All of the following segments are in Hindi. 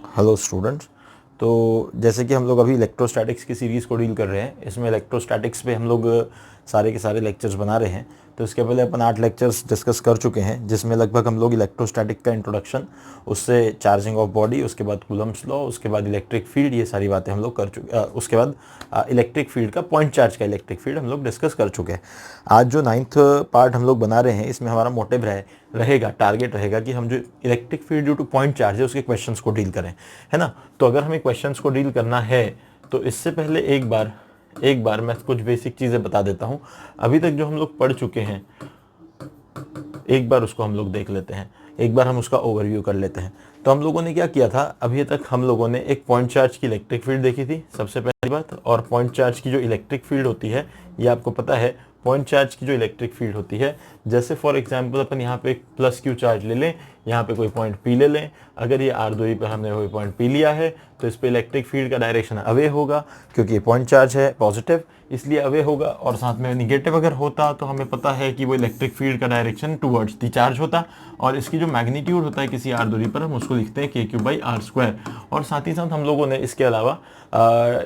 Hello students. तो जैसे कि हम लोग अभी इलेक्ट्रोस्टैटिक्स की सीरीज़ को डील कर रहे हैं, इसमें इलेक्ट्रोस्टैटिक्स पे हम लोग सारे के सारे लेक्चर्स बना रहे हैं। तो इसके पहले अपन 8 लेक्चर्स डिस्कस कर चुके हैं, जिसमें लगभग हम लोग इलेक्ट्रोस्टैटिक का इंट्रोडक्शन, उससे चार्जिंग ऑफ बॉडी, उसके बाद कूलम्स लॉ, उसके बाद इलेक्ट्रिक फील्ड, ये सारी बातें हम लोग कर चुके। उसके बाद इलेक्ट्रिक फील्ड का, पॉइंट चार्ज का इलेक्ट्रिक फील्ड हम लोग डिस्कस कर चुके हैं। आज जो 9th पार्ट हम लोग बना रहे हैं, इसमें हमारा मोटिव रहेगा, टारगेट रहेगा कि हम जो electric field due two point charge है उसके क्वेश्चंस को डील करें, है ना। तो अगर हमें क्वेश्चंस को डील करना है तो इससे पहले एक बार मैं कुछ बेसिक चीज़ें बता देता हूँ। अभी तक जो हम लोग पढ़ चुके हैं, एक बार उसको हम लोग देख लेते हैं, एक बार हम उसका ओवरव्यू कर लेते हैं। तो हम लोगों ने क्या किया था, अभी तक हम लोगों ने एक पॉइंट चार्ज की इलेक्ट्रिक फील्ड देखी थी सबसे पहली बात। और पॉइंट चार्ज की जो इलेक्ट्रिक फील्ड होती है, ये आपको पता है, पॉइंट चार्ज की जो इलेक्ट्रिक फील्ड होती है, जैसे फॉर एग्जांपल अपन यहाँ पे एक प्लस क्यू चार्ज ले लें, यहाँ पे कोई पॉइंट पी ले लें। अगर ये आर दूरी पर हमने कोई पॉइंट पी लिया है तो इस पे इलेक्ट्रिक फील्ड का डायरेक्शन अवे होगा, क्योंकि ये पॉइंट चार्ज है पॉजिटिव, इसलिए अवे होगा। और साथ में निगेटिव अगर होता तो हमें पता है कि वो इलेक्ट्रिक फील्ड का डायरेक्शन टुवर्ड्स दी चार्ज होता। और इसकी जो मैग्नीट्यूड होता है किसी आर दूरी पर, हम उसको लिखते हैं के क्यू बाई आर स्क्वायर। और साथ ही साथ हम लोगों ने इसके अलावा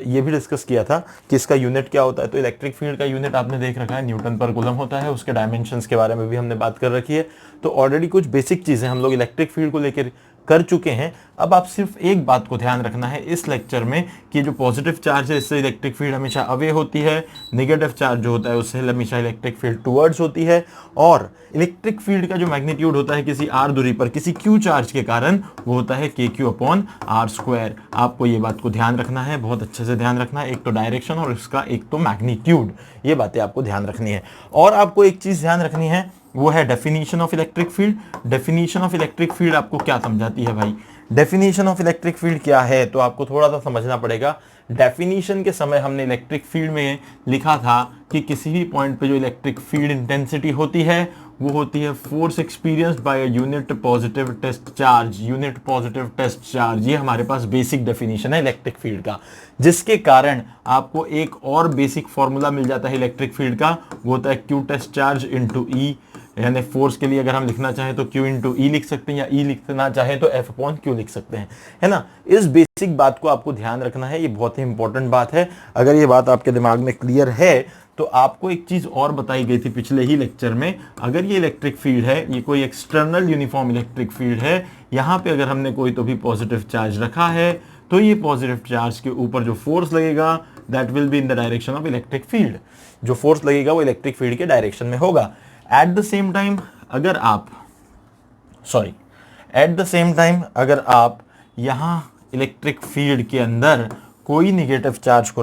ये भी डिस्कस किया था कि इसका यूनिट क्या होता है। तो इलेक्ट्रिक फील्ड का यूनिट आपने देख रखा है, न्यूटन पर कूलम होता है। उसके डायमेंशंस के बारे में भी हमने बात कर रखी है। तो ऑलरेडी कुछ बेसिक चीज़ें हम लोग इलेक्ट्रिक फील्ड को लेकर कर चुके हैं। अब आप सिर्फ एक बात को ध्यान रखना है इस लेक्चर में कि जो पॉजिटिव चार्ज है इससे इलेक्ट्रिक फील्ड हमेशा अवे होती है, नेगेटिव चार्ज जो होता है उससे हमेशा इलेक्ट्रिक फील्ड टुवर्ड्स होती है। और इलेक्ट्रिक फील्ड का जो मैग्नीट्यूड होता है किसी आर दूरी पर किसी क्यू चार्ज के कारण, वो होता है K Q upon R square. आपको ये बात को ध्यान रखना है, बहुत अच्छे से ध्यान रखना है। एक तो डायरेक्शन और इसका एक तो मैग्नीट्यूड, ये बातें आपको ध्यान रखनी है। और आपको एक चीज ध्यान रखनी है, वो है definition of electric field. Definition of electric field आपको क्या समझाती है भाई? डेफिनेशन ऑफ इलेक्ट्रिक फील्ड क्या है, तो आपको थोड़ा सा समझना पड़ेगा। डेफिनेशन के समय हमने इलेक्ट्रिक फील्ड में लिखा था कि किसी भी पॉइंट पे जो इलेक्ट्रिक फील्ड इंटेंसिटी होती है वो होती है force experienced by a unit positive test charge. Unit positive test charge, ये हमारे पास बेसिक डेफिनेशन है इलेक्ट्रिक फील्ड का, जिसके कारण आपको एक और बेसिक फॉर्मूला मिल जाता है इलेक्ट्रिक फील्ड का, वो होता है क्यू टेस्ट चार्ज इंटू ई। यानी फोर्स के लिए अगर हम लिखना चाहें तो Q इंटू ई लिख सकते हैं, या E लिखना चाहें तो F अपॉन Q लिख सकते हैं, है ना। इस बेसिक बात को आपको ध्यान रखना है, ये बहुत ही इंपॉर्टेंट बात है। अगर ये बात आपके दिमाग में क्लियर है तो आपको एक चीज और बताई गई थी पिछले ही लेक्चर में। अगर ये इलेक्ट्रिक फील्ड है, ये कोई एक्सटर्नल यूनिफॉर्म इलेक्ट्रिक फील्ड है, यहाँ पे अगर हमने कोई तो भी पॉजिटिव चार्ज रखा है तो ये पॉजिटिव चार्ज के ऊपर जो फोर्स लगेगा that will be in the direction of electric field. जो फोर्स लगेगा वो इलेक्ट्रिक फील्ड के डायरेक्शन में होगा। एट द सेम टाइम अगर आप यहां इलेक्ट्रिक फील्ड के अंदर कोई नेगेटिव चार्ज को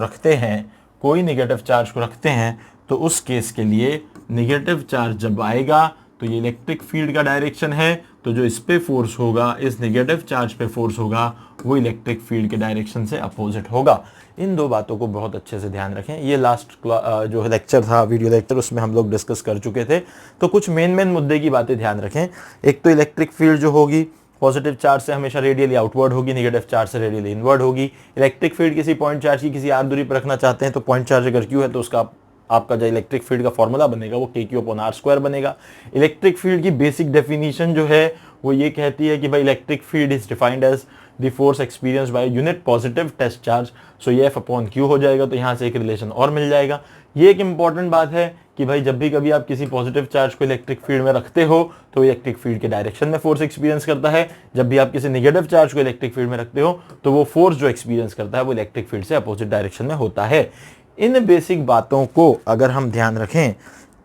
रखते हैं तो उस केस के लिए नेगेटिव चार्ज जब आएगा तो ये इलेक्ट्रिक फील्ड का डायरेक्शन है, तो जो इस पे फोर्स होगा, इस नेगेटिव चार्ज पे फोर्स होगा, वो इलेक्ट्रिक फील्ड के डायरेक्शन से अपोजिट होगा। इन दो बातों को बहुत अच्छे से ध्यान रखें। ये लास्ट जो लेक्चर था, वीडियो लेक्चर, उसमें हम लोग डिस्कस कर चुके थे। तो कुछ मेन मुद्दे की बातें ध्यान रखें। एक तो इलेक्ट्रिक फील्ड जो होगी पॉजिटिव चार्ज से हमेशा रेडियली आउटवर्ड होगी, नेगेटिव चार्ज से रेडियली इनवर्ड होगी। इलेक्ट्रिक फील्ड किसी पॉइंट चार्ज की किसी आर दूरी पर रखना चाहते हैं तो पॉइंट चार्ज अगर क्यू है तो उसका आपका जो इलेक्ट्रिक फील्ड का फॉर्मूला बनेगा वो K Q upon R square बनेगा। इलेक्ट्रिक फील्ड की बेसिक डेफिनेशन जो है वो ये कहती है कि भाई electric field is defined as the force experience by unit positive test charge. So ये एफ अपॉन क्यू हो जाएगा, तो यहाँ से एक रिलेशन और मिल जाएगा। ये एक इंपॉर्टेंट बात है कि भाई जब भी कभी आप किसी पॉजिटिव चार्ज को इलेक्ट्रिक फील्ड में रखते हो तो इलेक्ट्रिक फील्ड के डायरेक्शन में फोर्स एक्सपीरियंस करता है। जब भी आप किसी नेगेटिव चार्ज को इलेक्ट्रिक फील्ड में रखते हो तो वो फोर्स जो एक्सपीरियंस करता है वो इलेक्ट्रिक फील्ड से अपोजिट डायरेक्शन में होता है। इन बेसिक बातों को अगर हम ध्यान रखें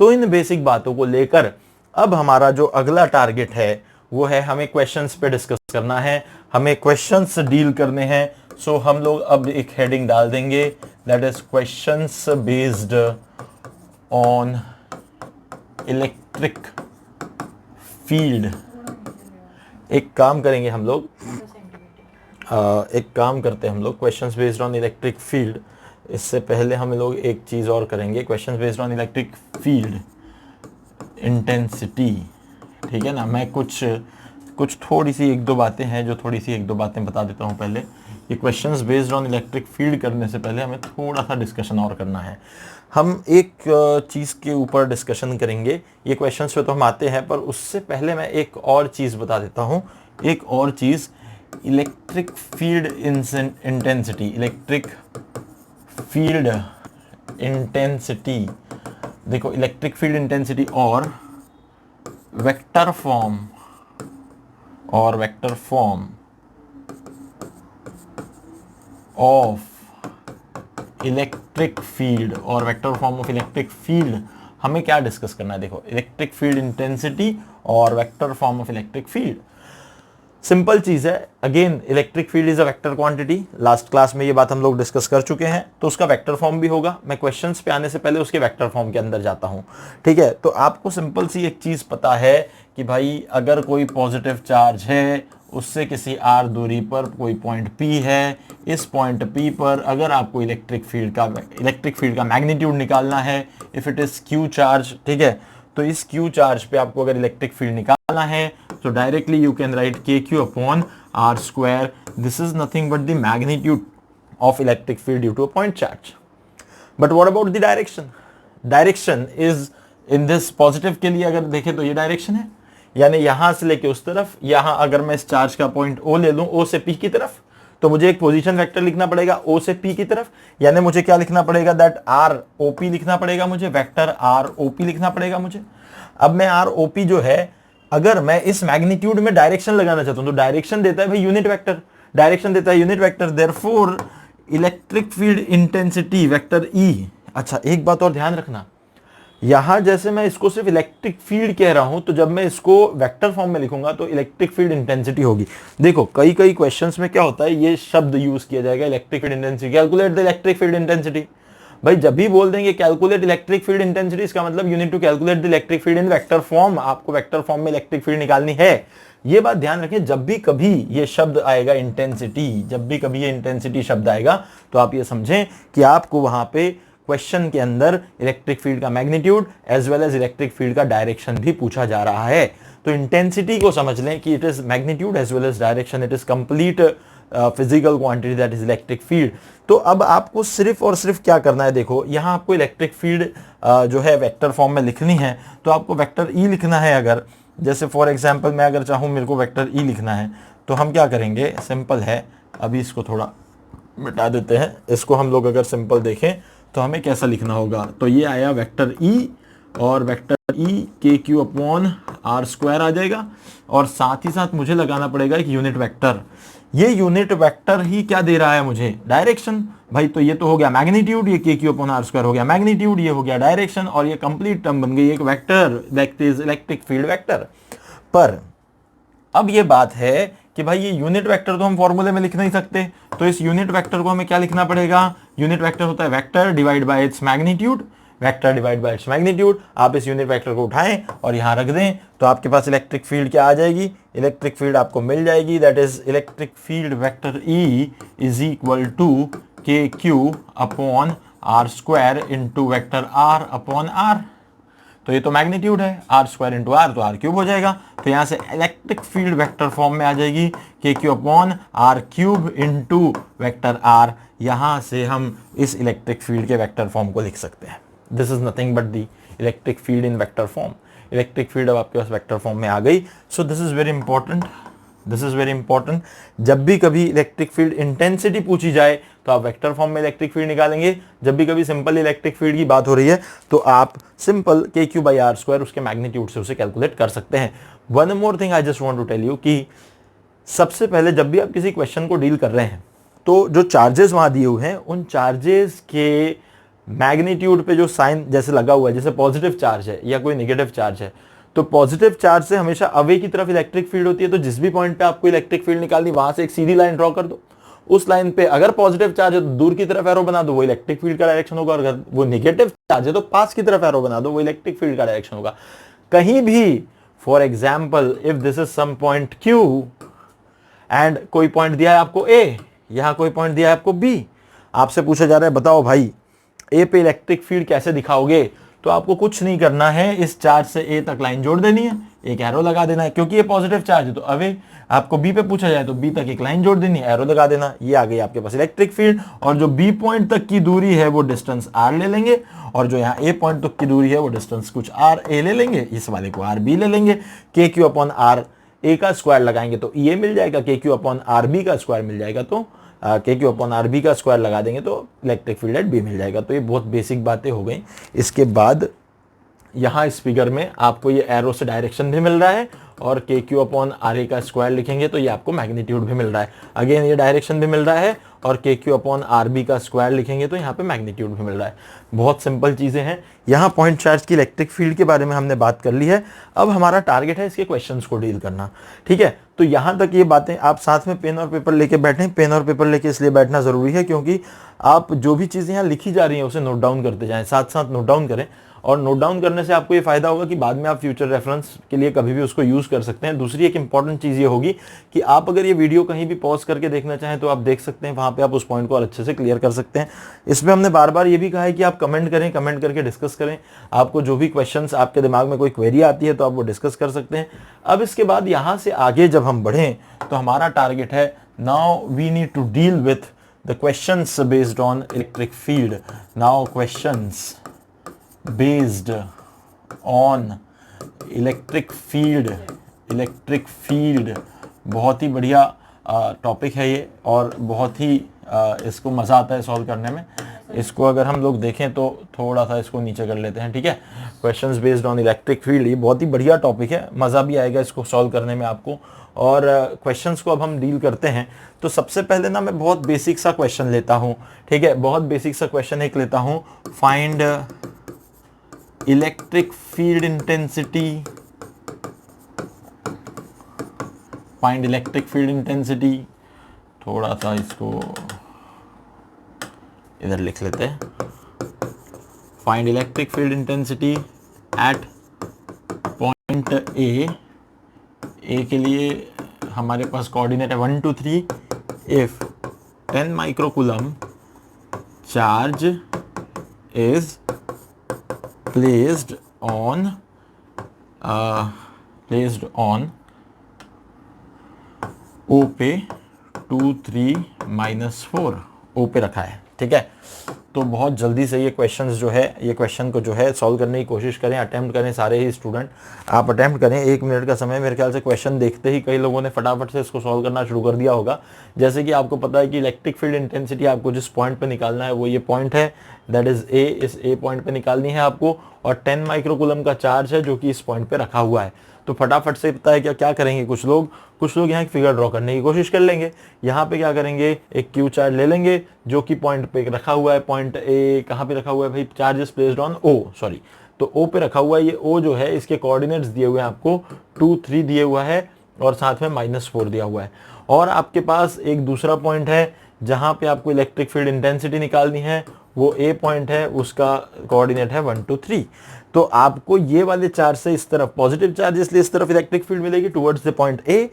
तो इन बेसिक बातों को लेकर अब हमारा जो अगला टारगेट है वो है हमें क्वेश्चंस पे डिस्कस करना है, हमें क्वेश्चंस डील करने हैं। सो हम लोग अब एक हेडिंग डाल देंगे, that is questions based on electric field. एक काम करेंगे हम लोग, questions based on electric field. इससे पहले हम लोग एक चीज और करेंगे, questions based on electric field intensity, ठीक है ना। मैं कुछ थोड़ी सी एक दो बातें बता देता हूँ पहले। ये questions based on electric field करने से पहले हमें थोड़ा सा डिस्कशन और करना है। हम एक चीज़ के ऊपर डिस्कशन करेंगे, ये क्वेश्चंस पे तो हम आते हैं, पर उससे पहले मैं एक और चीज़ बता देता हूँ। एक और चीज़ electric field intensity, electric field intensity, देखो इलेक्ट्रिक फील्ड इंटेंसिटी और vector form of electric field और vector form of electric field, हमें क्या डिस्कस करना है? देखो इलेक्ट्रिक फील्ड इंटेंसिटी और vector form of electric field, simple चीज है। Again electric field is a vector quantity, last class में ये बात हम लोग डिस्कस कर चुके हैं, तो उसका वेक्टर फॉर्म भी होगा। मैं क्वेश्चंस पे आने से पहले उसके वेक्टर फॉर्म के अंदर जाता हूं, ठीक है। तो आपको सिंपल सी एक चीज पता है कि भाई अगर कोई पॉजिटिव चार्ज है, उससे किसी r दूरी पर कोई पॉइंट P है, इस पॉइंट P पर अगर आपको इलेक्ट्रिक फील्ड का मैग्नीट्यूड निकालना है, if it is Q charge, ठीक है, तो इस Q चार्ज पे आपको अगर इलेक्ट्रिक फील्ड निकालना है तो directly you can write KQ upon R square, this is nothing but the magnitude of electric field due to a point charge. But what about the direction? Direction is in this positive के लिए अगर देखें तो ये डायरेक्शन है, यानी यहां से लेके उस तरफ, यहां अगर मैं इस चार्ज का पॉइंट O ले लूं, O से P की तरफ, तो मुझे एक पोजीशन वेक्टर लिखना पड़ेगा O से P की तरफ, यानी मुझे क्या लिखना पड़ेगा? दैट ROP लिखना पड़ेगा मुझे, वेक्टर ROP लिखना पड़ेगा मुझे। अब मैं ROP जो है, अगर मैं इस मैग्नीट्यूड में डायरेक्शन लगाना चाहता हूं तो डायरेक्शन देता है भाई यूनिट वेक्टर, डायरेक्शन देता है unit vector, therefore electric field intensity vector E। अच्छा एक बात और ध्यान रखना, यहां जैसे मैं इसको सिर्फ इलेक्ट्रिक फील्ड कह रहा हूं, तो जब मैं इसको वेक्टर फॉर्म में लिखूंगा तो इलेक्ट्रिक फील्ड इंटेंसिटी होगी। देखो कई क्वेश्चंस में क्या होता है, ये शब्द यूज किया जाएगा, electric field intensity, calculate the electric field intensity. भाई जब भी बोल देंगे कैलकुलेट इलेक्ट्रिक फील्ड इंटेंसिटी, इसका मतलब you need to calculate the electric field in vector form, आपको वेक्टर फॉर्म में इलेक्ट्रिक फील्ड निकालनी है। ये बात ध्यान रखें, जब भी कभी ये शब्द आएगा इंटेंसिटी, जब भी कभी ये इंटेंसिटी शब्द आएगा, तो आप ये समझें कि आपको वहां पे क्वेश्चन के अंदर इलेक्ट्रिक फील्ड का magnitude as well as electric field का डायरेक्शन भी पूछा जा रहा है। तो इंटेंसिटी को समझ लें कि it is magnitude as well as direction, it is complete physical quantity that is electric field. तो अब आपको सिर्फ और सिर्फ क्या करना है, देखो यहां आपको इलेक्ट्रिक फील्ड जो है वेक्टर फॉर्म में लिखनी है, तो आपको वेक्टर ई लिखना है। अगर जैसे फॉर एग्जांपल मैं अगर चाहूं मेरे को वेक्टर ई लिखना है, तो हम क्या करेंगे, सिंपल है, अभी इसको थोड़ा मिटा देते हैं। इसको हम लोग अगर सिंपल देखें तो हमें कैसा लिखना होगा, तो ये आया वेक्टर ई, और vector E KQ upon R square आ जाएगा, और साथ ही साथ मुझे लगाना पड़ेगा एक यूनिट वेक्टर। ये यूनिट वेक्टर ही क्या दे रहा है मुझे, डायरेक्शन। भाई तो ये तो हो गया मैग्नीट्यूड, ये KQ अपॉन R स्क्वायर हो गया मैग्नीट्यूड, ये हो गया डायरेक्शन, और ये कंप्लीट टर्म बन गई एक vector, that is electric field vector. पर अब ये बात है कि भाई ये यूनिट वेक्टर तो हम फॉर्मूले में लिख नहीं सकते, तो इस यूनिट वेक्टर को हमें क्या लिखना पड़ेगा, यूनिट वेक्टर होता है vector divide by its magnitude, vector divide by its magnitude. आप इस यूनिट वेक्टर को उठाएं और यहां रख दें, तो आपके पास इलेक्ट्रिक फील्ड क्या आ जाएगी, इलेक्ट्रिक फील्ड आपको मिल जाएगी, that is electric field vector E is equal to KQ upon R square into vector R upon R। तो ये तो मैग्नीट्यूड है, R स्क्वायर इंटू R, तो R क्यूब हो जाएगा। तो यहां से इलेक्ट्रिक फील्ड वेक्टर फॉर्म में आ जाएगी KQ upon R cube into vector R। यहां से हम इस इलेक्ट्रिक फील्ड के वेक्टर फॉर्म को लिख सकते हैं। This is nothing but the electric field in vector form. Electric field अब आपके पास वेक्टर फॉर्म में आ गई। सो this is very important, this is very important. जब भी कभी इलेक्ट्रिक फील्ड इंटेंसिटी पूछी जाए तो आप वेक्टर फॉर्म में इलेक्ट्रिक फील्ड निकालेंगे। जब भी कभी सिंपल इलेक्ट्रिक फील्ड की बात हो रही है तो आप simple KQ by R square उसके मैग्नीट्यूड से उसे कैलकुलेट कर सकते हैं। One more thing I just want to tell you कि सबसे पहले जब भी आप किसी क्वेश्चन को डील कर रहे हैं तो जो चार्जेस वहां दिए हुए हैं उन चार्जेस के मैग्नीट्यूड पे जो साइन जैसे लगा हुआ है, जैसे पॉजिटिव चार्ज है या कोई नेगेटिव चार्ज है, तो पॉजिटिव चार्ज से हमेशा अवे की तरफ इलेक्ट्रिक फील्ड होती है। तो जिस भी पॉइंट पे आपको इलेक्ट्रिक फील्ड निकालनी वहां से एक सीधी लाइन ड्रॉ कर दो। उस लाइन पे अगर पॉजिटिव चार्ज है तो दूर की तरफ एरो बना दो, वो इलेक्ट्रिक फील्ड का डायरेक्शन होगा, और अगर वो नेगेटिव चार्ज है तो पास की तरफ एरो बना दो, वो इलेक्ट्रिक फील्ड का डायरेक्शन होगा। कहीं भी for example if this is some point Q and कोई पॉइंट दिया है आपको A, यहां कोई पॉइंट दिया है आपको B, आपसे पूछा जा रहा है बताओ भाई A पे इलेक्ट्रिक फील्ड कैसे दिखाओगे, तो आपको कुछ नहीं करना है, इस चार्ज से A तक लाइन जोड़ देनी है, एक एरो लगा देना है, क्योंकि ये पॉजिटिव चार्ज है तो अवे। आपको B पे पूछा जाए तो B तक एक लाइन जोड़ देनी है, एरो लगा देना, ये आ गई आपके पास इलेक्ट्रिक फील्ड। और जो B पॉइंट तक की दूरी है वो डिस्टेंस R ले लेंगे, और जो यहाँ A पॉइंट तक की दूरी है वो डिस्टेंस कुछ R A ले लेंगे, इस वाले को RB ले लेंगे। KQ अपॉन R ए का स्क्वायर लगाएंगे तो ई ए मिल जाएगा, के क्यू अपॉन आर बी का स्क्वायर मिल जाएगा तो के क्यू अपॉन आर बी का स्क्वायर लगा देंगे तो इलेक्ट्रिक फील्ड एट बी मिल जाएगा। तो ये बहुत बेसिक बातें हो गई। इसके बाद यहाँ इस फिगर में आपको ये एरो से डायरेक्शन भी मिल रहा है और के क्यू अपॉन आर ए का स्क्वायर लिखेंगे तो ये आपको मैग्नीट्यूड भी मिल रहा है। अगेन ये डायरेक्शन भी मिल रहा है और के क्यू अपॉन आर बी का स्क्वायर लिखेंगे तो यहाँ पे मैग्नीट्यूड भी मिल रहा है। बहुत सिंपल चीज़ें हैं। यहाँ पॉइंट चार्ज की इलेक्ट्रिक फील्ड के बारे में हमने बात कर ली है। अब हमारा टारगेट है इसके क्वेश्चंस को डील करना, ठीक है। तो यहाँ तक ये बातें आप साथ में पेन और पेपर लेके बैठें। पेन और पेपर लेके इसलिए बैठना ज़रूरी है क्योंकि आप जो भी चीज़ें यहाँ लिखी जा रही हैं उसे नोट डाउन करते जाएँ, साथ साथ नोट डाउन करें। और नोट डाउन करने से आपको ये फायदा होगा कि बाद में आप फ्यूचर रेफरेंस के लिए कभी भी उसको यूज़ कर सकते हैं। दूसरी एक इंपॉर्टेंट चीज़ ये होगी कि आप अगर ये वीडियो कहीं भी पॉज करके देखना चाहें तो आप देख सकते हैं, वहाँ पे आप उस पॉइंट को और अच्छे से क्लियर कर सकते हैं। इसमें हमने बार बार ये भी कहा है कि आप कमेंट करें, कमेंट करके डिस्कस करें। आपको जो भी क्वेश्चंस आपके दिमाग में कोई क्वेरी आती है तो आप वो डिस्कस कर सकते हैं। अब इसके बाद यहाँ से आगे जब हम बढ़ें तो हमारा टारगेट है, now we need to deal with the questions based on electric field. Now questions based on electric field बहुत ही बढ़िया टॉपिक है ये और बहुत ही इसको मज़ा आता है सॉल्व करने में। इसको अगर हम लोग देखें तो थोड़ा सा इसको नीचे कर लेते हैं, ठीक है। Questions based on electric field ये बहुत ही बढ़िया टॉपिक है, मज़ा भी आएगा इसको सॉल्व करने में आपको। और क्वेश्चंस को अब हम डील करते हैं। तो सबसे पहले ना मैं बहुत बेसिक सा क्वेश्चन लेता हूँ, ठीक है। बहुत बेसिक सा क्वेश्चन एक लेता हूँ, find electric field intensity, find electric field intensity. थोड़ा सा इसको इधर लिख लेते हैं, find electric field intensity at point A. A के लिए हमारे पास कोऑर्डिनेट है 1 2 3 if 10 microcoulomb charge is placed on O पे 2 3 -4 O पे रखा है, ठीक है। तो बहुत जल्दी से ये क्वेश्चंस जो है, ये क्वेश्चन को जो है सॉल्व करने की कोशिश करें, अटेम्प्ट करें। सारे ही स्टूडेंट आप अटेम्प्ट करें। 1 मिनट का समय, मेरे ख्याल से क्वेश्चन देखते ही कई लोगों ने फटाफट से इसको सॉल्व करना शुरू कर दिया होगा। जैसे कि आपको पता है कि इलेक्ट्रिक फील्ड इंटेंसिटी आपको जिस पॉइंट पे निकालना है वो ये पॉइंट है, दैट इज ए। इस ए पॉइंट पे निकालनी है आपको और 10 माइक्रोकूलम का चार्ज है जो कि इस पॉइंट पे रखा हुआ है। तो फटाफट से पता है क्या करेंगे कुछ लोग यहाँ एक फिगर ड्रॉ करने की कोशिश कर लेंगे। यहाँ पे क्या करेंगे, एक क्यू चार्ज ले लेंगे जो कि पॉइंट पे रखा हुआ है। पॉइंट ए कहाँ पे रखा हुआ है भाई, charge is placed on O, sorry, तो ओ पे रखा हुआ है। ये ओ जो है इसके कोऑर्डिनेट्स दिए हुए हैं आपको, 2 3 दिए हुआ है और साथ में -4 दिया हुआ है। और आपके पास एक दूसरा पॉइंट है जहाँ पे आपको इलेक्ट्रिक फील्ड इंटेंसिटी निकालनी है, वो ए पॉइंट है, उसका कोऑर्डिनेट है 1 2 3। तो आपको ये वाले चार्ज से इस तरफ पॉजिटिव चार्ज, इसलिए इस तरफ इलेक्ट्रिक फील्ड मिलेगी टुवर्ड्स द पॉइंट ए।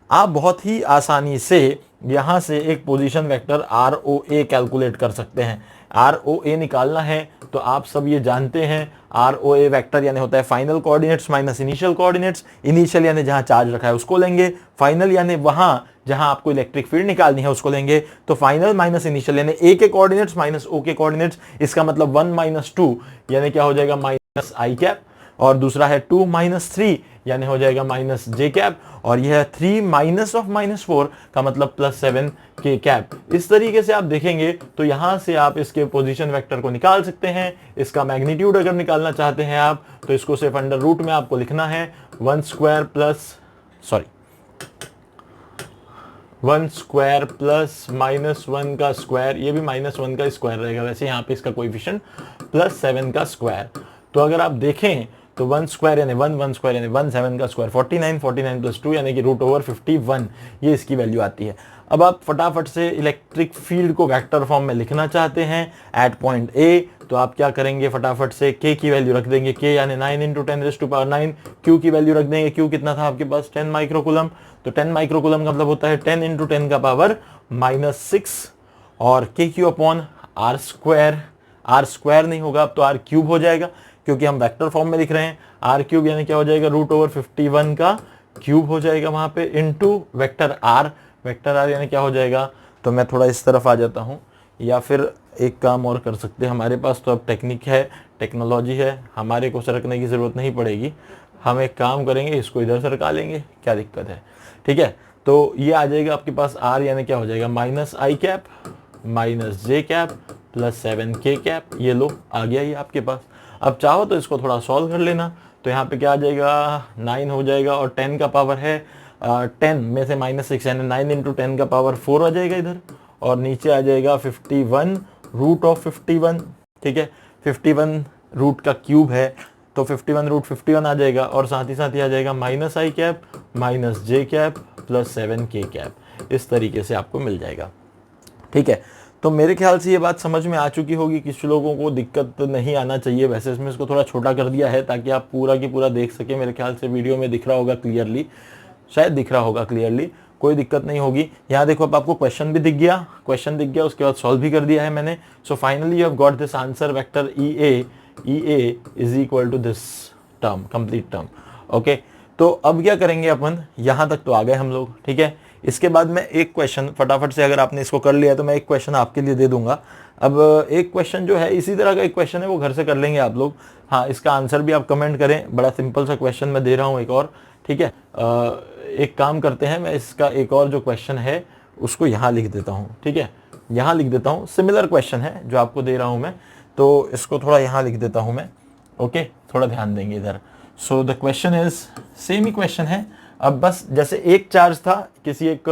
आप बहुत ही आसानी से यहाँ से एक पोजीशन वेक्टर ROA कैलकुलेट कर सकते हैं। ROA निकालना है तो आप सब ये जानते हैं, ROA वेक्टर यानी होता है final coordinates minus initial coordinates. Initial यानी जहाँ चार्ज रखा है उसको लेंगे, फाइनल यानी वहाँ जहां आपको इलेक्ट्रिक फील्ड निकालनी है उसको लेंगे। तो फाइनल माइनस इनिशियल यानी ए के कोऑर्डिनेट्स माइनस ओ के कोऑर्डिनेट्स, इसका मतलब 1 - 2 यानी क्या हो जाएगा, -i कैप। और दूसरा है 2 - 3 यानी हो जाएगा -j कैप। और यह है 3 -4 का मतलब +7 k कैप। इस तरीके से आप देखेंगे तो यहां से आप इसके पोजीशन वेक्टर को निकाल सकते हैं। इसका मैग्नीट्यूड अगर निकालना चाहते हैं आप तो इसको सिर्फ अंडर रूट में आपको लिखना है 1 स्क्वायर प्लस -1 का स्क्वायर, ये भी -1 का स्क्वायर रहेगा वैसे यहाँ पे इसका कोएफिशिएंट, +7 का स्क्वायर। तो अगर आप देखें तो 1 स्क्वायर यानी 1 स्क्वायर यानी 1, 7 का स्क्वायर 49 + 2 यानी कि √51, ये इसकी वैल्यू आती है। अब आप फटाफट से इलेक्ट्रिक फील्ड को वेक्टर फॉर्म में लिखना चाहते हैं एट पॉइंट ए, तो आप क्या करेंगे, फटाफट से k की वैल्यू रख देंगे, k यानी 9 × 10⁻⁹, q की वैल्यू रख देंगे, q कितना था आपके पास 10 माइक्रोकूलम। तो 10 माइक्रोकूलम का मतलब होता है 10 × 10⁻⁻⁶ और r स्क्वायर नहीं होगा अब तो r³ हो जाएगा क्योंकि हम वेक्टर फॉर्म में लिख रहे हैं। r³ यानी क्या हो जाएगा, √51 का क्यूब हो जाएगा वहां पे, इनटू वेक्टर r यानी क्या हो जाएगा। तो मैं थोड़ा इस तरफ आ जाता हूं, या फिर एक काम और कर सकते हैं, हमारे पास तो अब टेक्निक है, टेक्नोलॉजी है, हमारे को सरकने की ज़रूरत नहीं पड़ेगी। हम एक काम करेंगे, इसको इधर सरका लेंगे, क्या दिक्कत है, ठीक है। तो ये आ जाएगा आपके पास r, यानी क्या हो जाएगा माइनस आई कैप माइनस जे कैप प्लस 7k कैप, ये लो आ गया ये आपके पास। अब चाहो तो इसको थोड़ा सॉल्व कर लेना, तो यहाँ पे क्या आ जाएगा 9 हो जाएगा, और 10 का पावर है 10 में से -6 यानी 9 इंटू 10 का पावर 4 आ जाएगा इधर, और नीचे आ जाएगा 51 रूट ऑफ 51, ठीक है। 51 रूट का क्यूब है तो 51 रूट 51 आ जाएगा, और साथ ही आ जाएगा माइनस आई कैप माइनस जे कैप प्लस 7k कैप, इस तरीके से आपको मिल जाएगा, ठीक है। तो मेरे ख्याल से ये बात समझ में आ चुकी होगी, कुछ लोगों को दिक्कत नहीं आना चाहिए। वैसे इसमें इसको थोड़ा छोटा कर दिया है ताकि आप पूरा की पूरा देख सके, मेरे ख्याल से वीडियो में दिख रहा होगा क्लियरली, शायद दिख रहा होगा क्लियरली, कोई दिक्कत नहीं होगी। यहाँ देखो अब आपको क्वेश्चन भी दिख गया, उसके बाद सॉल्व भी कर दिया है मैंने। So finally you have got this answer vector EA is equal to this term, complete term, okay. तो अब क्या करेंगे अपन, यहाँ तक तो आ गए हम लोग, ठीक है। इसके बाद मैं एक क्वेश्चन फटाफट से, अगर आपने इसको कर लिया तो मैं एक क्वेश्चन आपके लिए दे दूंगा। अब एक क्वेश्चन जो है इसी तरह का एक क्वेश्चन है, वो घर से कर लेंगे आप लोग। हाँ, इसका आंसर भी आप कमेंट करें, बड़ा सिंपल सा क्वेश्चन मैं दे रहा हूँ एक और, ठीक है। एक काम करते हैं, मैं इसका एक और जो क्वेश्चन है उसको यहाँ लिख देता हूँ, ठीक है, यहाँ लिख देता हूँ। सिमिलर क्वेश्चन है जो आपको दे रहा हूँ मैं, तो इसको थोड़ा यहाँ लिख देता हूँ मैं, ओके। थोड़ा ध्यान देंगे इधर। So the question is, same he question है, अब बस जैसे एक चार्ज था किसी एक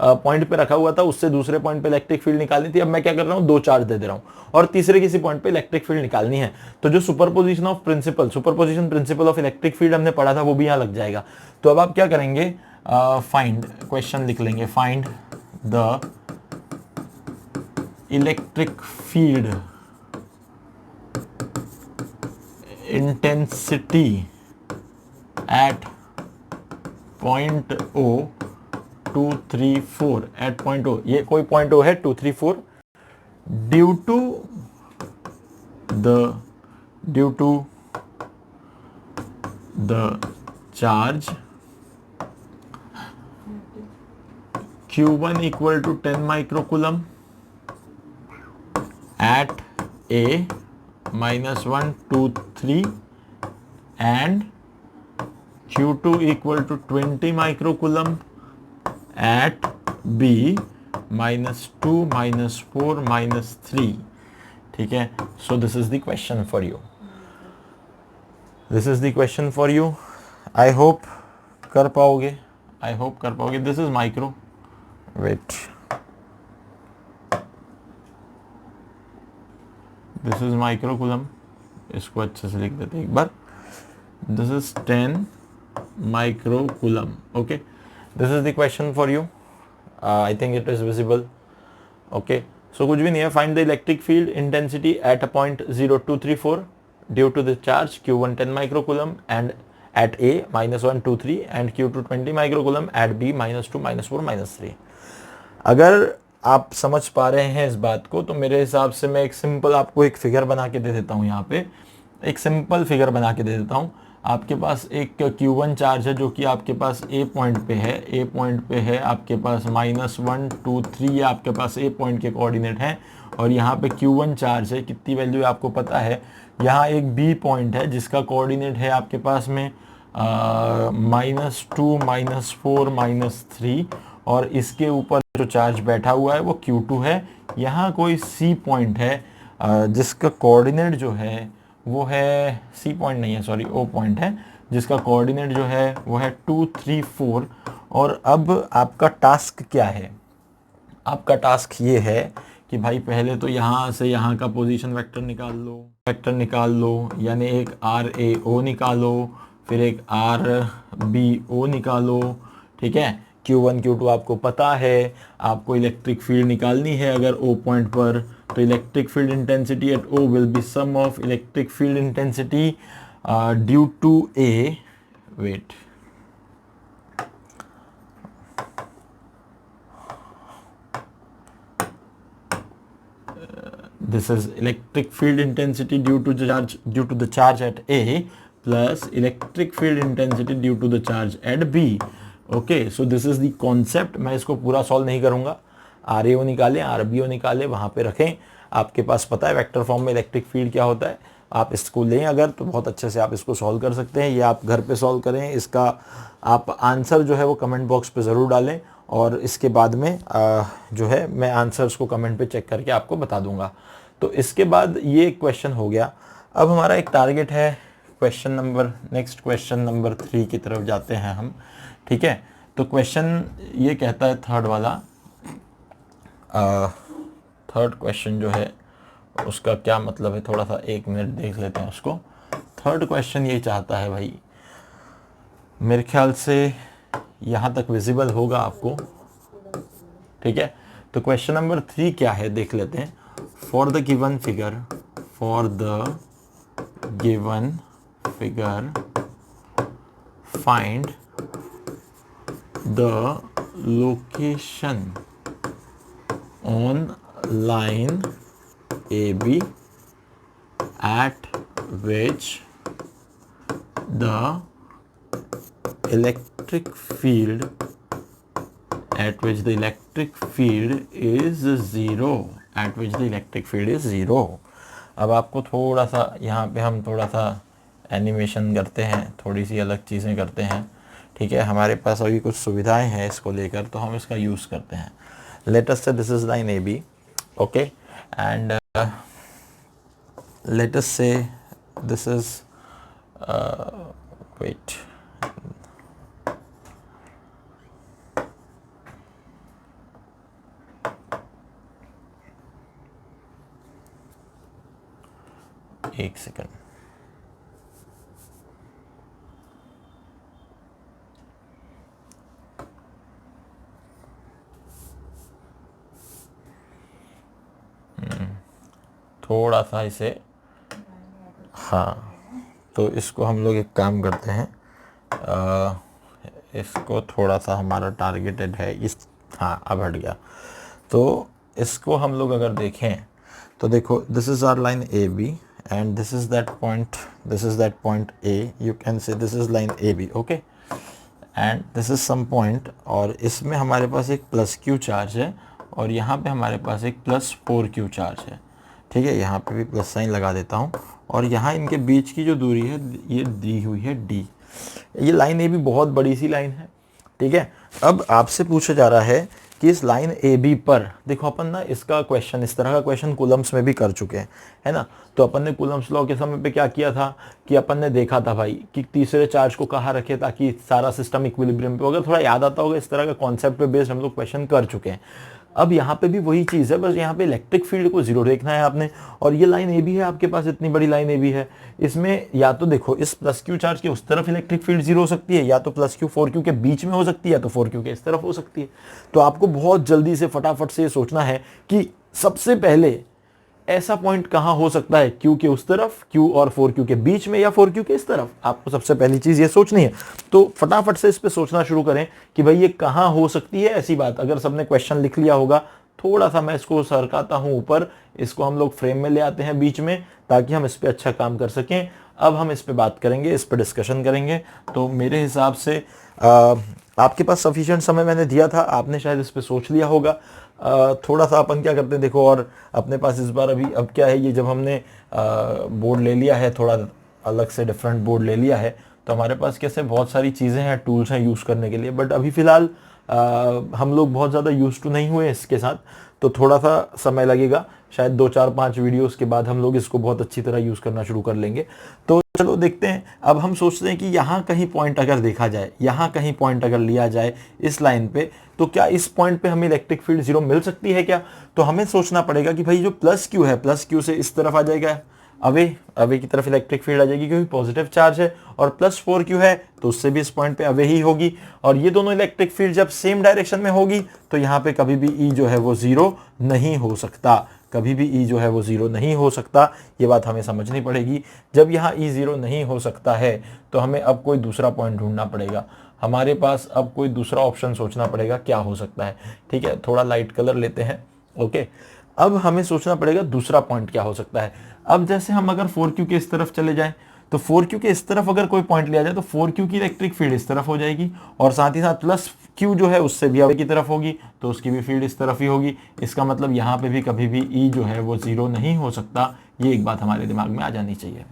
पॉइंट पे रखा हुआ था, उससे दूसरे पॉइंट पे इलेक्ट्रिक फील्ड निकालनी थी। अब मैं क्या कर रहा हूँ, 2 चार्ज दे दे रहा हूँ और तीसरे किसी पॉइंट पे इलेक्ट्रिक फील्ड निकालनी है। तो जो superposition principle of electric field हमने पढ़ा था वो भी यहाँ लग जाएगा। तो अब आप क्या करेंगे, फाइंड, क्वेश्चन लिख लेंगे, find the electric field intensity at point O 2 3 4, at point O, ये कोई पॉइंट O है 2 3 4, due to the charge Q1 equal to 10 microcoulomb at A -1 2 3 and Q2 equal to 20 microcoulomb at B -2 -4 -3, ठीक है। So this is the question for you. I hope कर पाओगे, This is micro. Wait. This is microcoulomb. इसको अच्छे से लिख देते एक बार। This is 10 microcoulomb. Okay. This is the question for you. I think it is visible. Okay. So कुछ भी नहीं है. Find the electric field intensity at a point 0 2 3 4 due to the charge Q1 10 microcoulomb and at A -1 2 3 and Q2 20 microcoulomb at B -2 -4 -3. अगर आप समझ पा रहे हैं इस बात को, तो मेरे हिसाब से मैं एक सिंपल आपको एक फिगर बना के दे देता हूँ। यहाँ पे एक सिंपल फिगर बना के दे देता हूँ। आपके पास एक Q1 चार्ज है जो कि आपके पास A पॉइंट पे है, आपके पास -1 2 3, ये आपके पास A पॉइंट के कोऑर्डिनेट हैं, और यहाँ पे Q1 चार्ज है, कितनी वैल्यू है आपको पता है। यहाँ एक B पॉइंट है जिसका कोऑर्डिनेट है आपके पास में -2 -4 -3, और इसके ऊपर जो चार्ज बैठा हुआ है वो Q2 है। यहाँ कोई C पॉइंट है जिसका कोऑर्डिनेट जो है वो है, C पॉइंट नहीं है सॉरी, O पॉइंट है जिसका कोऑर्डिनेट जो है वो है 2 3 4। और अब आपका टास्क क्या है, आपका टास्क ये है कि भाई पहले तो यहाँ से यहाँ का पोजीशन वेक्टर निकाल लो, यानी एक RAO निकालो, फिर एक RBO निकालो, ठीक है। Q1 Q2 आपको पता है, आपको इलेक्ट्रिक फील्ड निकालनी है अगर O पॉइंट पर, तो electric field intensity at O will be sum of electric field intensity due to A, wait, this is electric field intensity due to the charge at A plus electric field intensity due to the charge at B. Okay, so this is the concept. मैं इसको पूरा सॉल्व नहीं करूंगा, RAO निकालें, RBO निकालें, वहां पे रखें, आपके पास पता है वेक्टर फॉर्म में इलेक्ट्रिक फील्ड क्या होता है। आप इसको लें अगर, तो बहुत अच्छे से आप इसको सॉल्व कर सकते हैं। ये आप घर पे सॉल्व करें, इसका आप आंसर जो है वो कमेंट बॉक्स पे ज़रूर डालें, और इसके बाद में जो है मैं आंसर्स को कमेंट पे चेक करके आपको बता दूंगा। तो इसके बाद ये क्वेश्चन हो गया। अब हमारा एक टारगेट है नेक्स्ट क्वेश्चन नंबर 3 की तरफ जाते हैं हम, ठीक है। तो क्वेश्चन ये कहता है थर्ड क्वेश्चन जो है उसका क्या मतलब है, थोड़ा सा 1 मिनट देख लेते हैं उसको। थर्ड क्वेश्चन ये चाहता है भाई, मेरे ख्याल से यहाँ तक विजिबल होगा आपको, ठीक है। तो क्वेश्चन नंबर 3 क्या है देख लेते हैं। For the given figure find the location on line AB at which the electric field is zero। अब आपको थोड़ा सा यहाँ पे हम थोड़ा सा एनिमेशन करते हैं, थोड़ी सी अलग चीज़ें करते हैं, ठीक है। हमारे पास अभी कुछ सुविधाएं हैं इसको लेकर, तो हम इसका यूज़ करते हैं। लेट अस से this is line AB, okay, and let us say this is wait, एक सेकंड, थोड़ा सा इसे, हाँ, तो इसको हम लोग एक काम करते हैं, इसको थोड़ा सा हमारा टारगेटेड है इस, हाँ अब हट गया। तो इसको हम लोग अगर देखें तो देखो, this is our line AB and this is that point A, you can say this is line AB, okay, and this is some point, और इसमें हमारे पास एक +Q चार्ज है और यहाँ पे हमारे पास एक +4Q चार्ज है, ठीक है। यहाँ पे भी प्लस साइन लगा देता हूँ, और यहाँ इनके बीच की जो दूरी है ये दी हुई है D। ये लाइन AB बहुत बड़ी सी लाइन है, ठीक है। अब आपसे पूछा जा रहा है कि इस लाइन AB पर देखो, अपन ना इसका क्वेश्चन, इस तरह का क्वेश्चन कूलम्स में भी कर चुके हैं, है ना। तो अपन ने कूलम्स लॉ के समय पे क्या किया था कि अपन ने देखा था भाई कि तीसरे चार्ज को कहाँ रखे ताकि सारा सिस्टम इक्विलिब्रियम पे, अगर थोड़ा याद आता होगा, इस तरह का कॉन्सेप्ट पे बेस्ड हम लोग क्वेश्चन कर चुके हैं। अब यहाँ पे भी वही चीज़ है, बस यहाँ पे इलेक्ट्रिक फील्ड को जीरो देखना है आपने, और ये लाइन AB है आपके पास, इतनी बड़ी लाइन AB है, इसमें या तो देखो इस +Q चार्ज के उस तरफ इलेक्ट्रिक फील्ड जीरो हो सकती है, या तो +Q 4Q के बीच में हो सकती है, या तो 4Q के इस तरफ हो सकती है। तो आपको बहुत जल्दी से फटाफट से ये सोचना है कि सबसे पहले ऐसा पॉइंट कहाँ हो सकता है, Q के उस तरफ, Q और 4Q के बीच में, या 4Q के इस तरफ। आपको सबसे पहली चीज ये सोचनी है। तो फटाफट से इस पे सोचना शुरू करें कि भाई ये कहाँ हो सकती है। ऐसी बात, अगर सबने क्वेश्चन लिख लिया होगा, थोड़ा सा मैं इसको सरकाता हूं ऊपर, इसको हम लोग फ्रेम में ले आते हैं बीच में, ताकि हम इस पे अच्छा काम कर सकें। अब हम इस पे बात करेंगे, इस पे डिस्कशन करेंगे। तो मेरे हिसाब से आपके पास सफिशिएंट समय मैंने दिया था, आपने शायद इस पे सोच लिया होगा। थोड़ा सा अपन क्या करते हैं देखो, और अपने पास इस बार अभी अब क्या है, ये जब हमने बोर्ड ले लिया है, थोड़ा अलग से डिफरेंट बोर्ड ले लिया है, तो हमारे पास कैसे बहुत सारी चीज़ें हैं, टूल्स हैं यूज़ करने के लिए। बट अभी फ़िलहाल हम लोग बहुत ज़्यादा यूज़ टू नहीं हुए इसके साथ, तो थोड़ा सा समय लगेगा। शायद 2 4 5 वीडियोस के बाद हम लोग इसको बहुत अच्छी तरह यूज़ करना शुरू कर लेंगे। तो चलो देखते हैं। अब हम सोचते हैं कि यहाँ कहीं पॉइंट अगर देखा जाए, यहाँ कहीं पॉइंट अगर लिया जाए इस लाइन पे, तो क्या इस पॉइंट पे हमें इलेक्ट्रिक फील्ड जीरो मिल सकती है क्या? तो हमें सोचना पड़ेगा कि भाई जो +Q है, +Q से इस तरफ आ जाएगा, अवे की तरफ इलेक्ट्रिक फील्ड आ जाएगी, क्योंकि पॉजिटिव चार्ज है, और +4Q है तो उससे भी इस पॉइंट पे अवे ही होगी। और ये दोनों इलेक्ट्रिक फील्ड जब सेम डायरेक्शन में होगी तो यहाँ पे कभी भी E जो है वो जीरो नहीं हो सकता, कभी भी E जो है वो जीरो नहीं हो सकता। ये बात हमें समझनी पड़ेगी। जब यहाँ E जीरो नहीं हो सकता है तो हमें अब कोई दूसरा पॉइंट ढूंढना पड़ेगा। हमारे पास अब कोई दूसरा ऑप्शन सोचना पड़ेगा क्या हो सकता है। ठीक है, थोड़ा लाइट कलर लेते हैं। ओके, अब हमें सोचना पड़ेगा दूसरा पॉइंट क्या हो सकता है। अब जैसे हम अगर 4Q के इस तरफ चले जाएं, तो 4Q के इस तरफ अगर कोई पॉइंट लिया जाए तो 4Q की इलेक्ट्रिक फील्ड इस तरफ हो जाएगी, और साथ ही साथ +Q जो है उससे भी अवे की तरफ होगी, तो उसकी भी फील्ड इस तरफ ही होगी। इसका मतलब यहाँ पे भी कभी भी E जो है वो जीरो नहीं हो सकता, ये एक बात हमारे दिमाग में आ जानी चाहिए।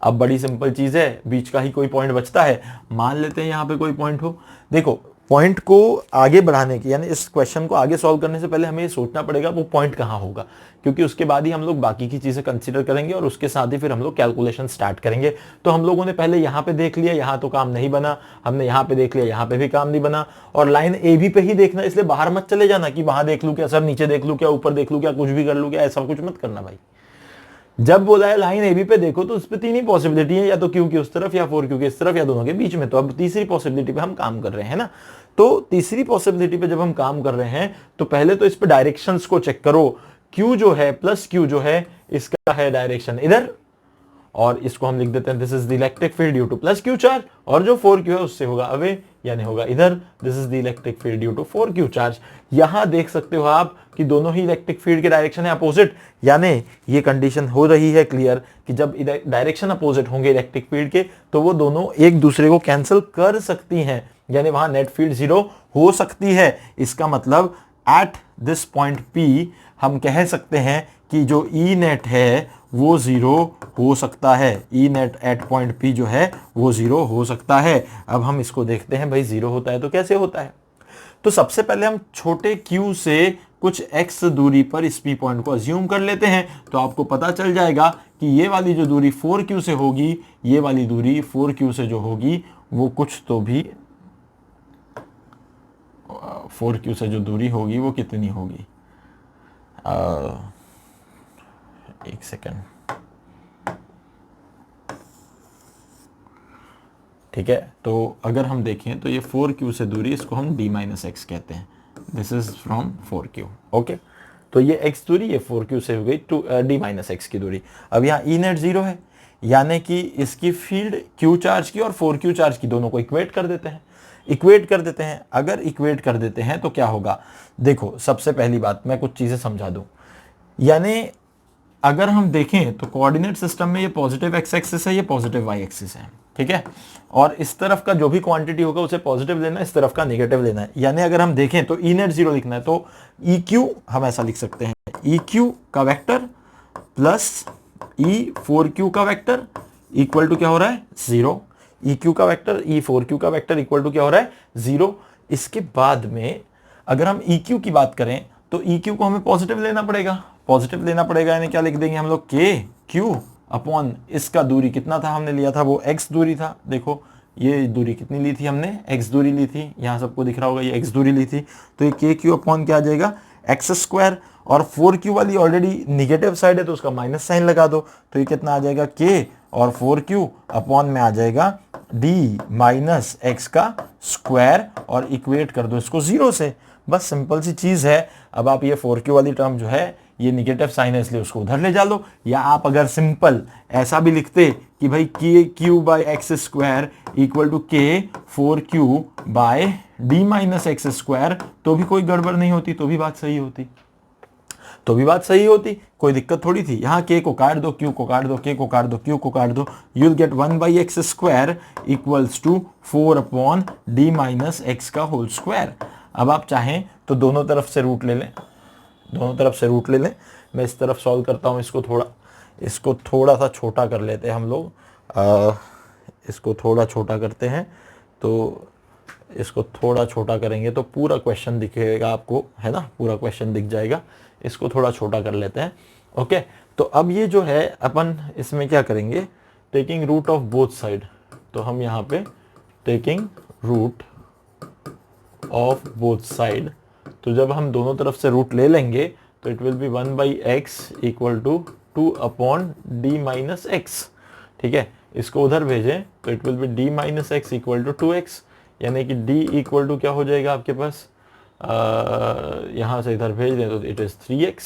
अब बड़ी सिंपल चीज है, बीच का ही कोई पॉइंट बचता है, मान लेते हैं यहाँ पे कोई पॉइंट हो। देखो पॉइंट को आगे बढ़ाने की, यानी इस क्वेश्चन को आगे सॉल्व करने से पहले हमें ये सोचना पड़ेगा वो पॉइंट कहाँ होगा, क्योंकि उसके बाद ही हम लोग बाकी की चीजें कंसीडर करेंगे और उसके साथ ही फिर हम लोग कैलकुलेशन स्टार्ट करेंगे। तो हम लोगों ने पहले यहाँ पे देख लिया, यहाँ तो काम नहीं बना, हमने यहाँ पे देख लिया, यहाँ पे भी काम नहीं बना, और लाइन ए बी पे ही देखना, इसलिए बाहर मत चले जाना कि वहां देख लूं क्या सर, नीचे देख लूं क्या, ऊपर देख लूं क्या, कुछ भी कर लूं क्या, ऐसा कुछ मत करना भाई। जब बोला है लाइन ए बी पे देखो तो उस पर तीन ही पॉसिबिलिटी है, या तो क्यू की उस तरफ, या 4Q के इस तरफ, या दोनों के बीच में। तो अब तीसरी पॉसिबिलिटी पे हम काम कर रहे हैं ना। तो तीसरी पॉसिबिलिटी पे जब हम काम कर रहे हैं तो पहले तो इस पे डायरेक्शंस को चेक करो। क्यू जो है प्लस क्यू जो है इसका है डायरेक्शन इधर, और इसको हम लिख देते हैं this is the electric field due two plus Q charge, और जो 4Q है उससे होगा अवे, यानी होगा इधर, this is the electric field due to 4Q charge. यहां देख सकते हो आप कि दोनों ही इलेक्ट्रिक फील्ड के डायरेक्शन है अपोजिट, यानी ये कंडीशन हो रही है क्लियर कि जब डायरेक्शन अपोजिट होंगे इलेक्ट्रिक फील्ड के तो वो दोनों एक दूसरे को कैंसिल कर सकती हैं, यानी वहां नेट फील्ड जीरो हो सकती है। इसका मतलब एट दिस पॉइंट P हम कह सकते हैं कि जो ई नेट है वो जीरो हो सकता है, E net at point P जो है वो जीरो हो सकता है। अब हम इसको देखते हैं भाई, जीरो होता है तो कैसे होता है। तो सबसे पहले हम छोटे q से कुछ x दूरी पर इस P पॉइंट को अज्यूम कर लेते हैं, तो आपको पता चल जाएगा कि ये वाली जो दूरी 4Q से होगी, ये वाली दूरी 4Q से जो होगी वो कुछ तो भी 4Q से जो दूरी होगी वो कितनी होगी, एक सेकेंड, ठीक है। तो अगर हम देखें तो ये 4Q से दूरी, इसको हम d-x कहते हैं, this is from 4Q, okay. तो ये x दूरी, ये 4Q से हो गई टू d-x की दूरी। अब यहाँ ई नेट जीरो है, यानी कि इसकी फील्ड Q चार्ज की और 4Q चार्ज की दोनों को इक्वेट कर देते हैं, अगर इक्वेट कर देते हैं तो क्या होगा। देखो सबसे पहली बात मैं कुछ चीजें समझा दूं, यानी अगर हम देखें तो कोऑर्डिनेट सिस्टम में ये पॉजिटिव x एक्सिस है, ये पॉजिटिव y एक्सिस है, ठीक है। और इस तरफ का जो भी क्वांटिटी होगा उसे पॉजिटिव लेना है, इस तरफ का नेगेटिव लेना है। यानी अगर हम देखें तो ई नेट जीरो लिखना है तो EQ हम ऐसा लिख सकते हैं, EQ का वेक्टर प्लस E4Q का वेक्टर इक्वल टू क्या हो रहा है, जीरो। EQ का वेक्टर E4Q का वेक्टर इक्वल टू क्या हो रहा है, जीरो। इसके बाद में अगर हम EQ की बात करें तो EQ को हमें पॉजिटिव लेना पड़ेगा, यानी क्या लिख देंगे हम लोग, KQ अपॉन इसका दूरी कितना था हमने लिया था, वो x दूरी था। देखो ये दूरी कितनी ली थी हमने, x दूरी ली थी, यहाँ सबको दिख रहा होगा ये x दूरी ली थी, तो ये KQ अपॉन क्या आ जाएगा, x स्क्वायर, और 4Q वाली ऑलरेडी निगेटिव साइड है तो उसका माइनस साइन लगा दो, तो ये कितना आ जाएगा, K और 4Q अपॉन में आ जाएगा d-x का स्क्वायर, और इक्वेट कर दो इसको जीरो से। बस सिंपल सी चीज है। अब आप ये 4Q वाली टर्म जो है ये निगेटिव साइन है इसलिए उसको उधर ले जा लो, या आप अगर सिंपल ऐसा भी लिखते कि भाई KQ by x square equal to K 4Q by d-x square, तो भी कोई गड़बड़ नहीं होती, तो भी बात सही होती, कोई दिक्कत थोड़ी थी। यहाँ K को काट दो, Q को काट दो, K को काट दो, Q को काट दो, you'll get 1/x square equals to 4 upon d-x का होल स्क्वायर। अब आप चाहें तो दोनों तरफ से रूट ले लें, मैं इस तरफ सॉल्व करता हूँ, इसको थोड़ा सा छोटा कर लेते हैं हम लोग, इसको थोड़ा छोटा करते हैं, तो इसको थोड़ा छोटा करेंगे तो पूरा क्वेश्चन दिखेगा आपको, है ना, पूरा क्वेश्चन दिख जाएगा। इसको थोड़ा छोटा कर लेते हैं, ओके। तो अब ये जो है अपन इसमें क्या करेंगे, taking root of both side, तो हम यहाँ पे taking root of both side, तो जब हम दोनों तरफ से रूट ले लेंगे तो it will be 1/x equal to 2 upon d-x, ठीक है। इसको उधर भेजें तो it will be d-x equal to 2x, यानी कि d इक्वल टू क्या हो जाएगा आपके पास, यहाँ से इधर भेज दें तो इट इज 3x,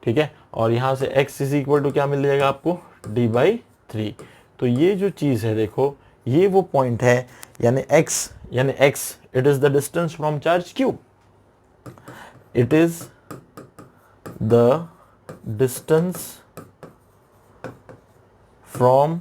ठीक है। और यहाँ से x इज इक्वल टू क्या मिल जाएगा आपको, d/3। तो ये जो चीज़ है देखो, ये वो पॉइंट है, यानी x it is the distance from charge Q, it is the distance from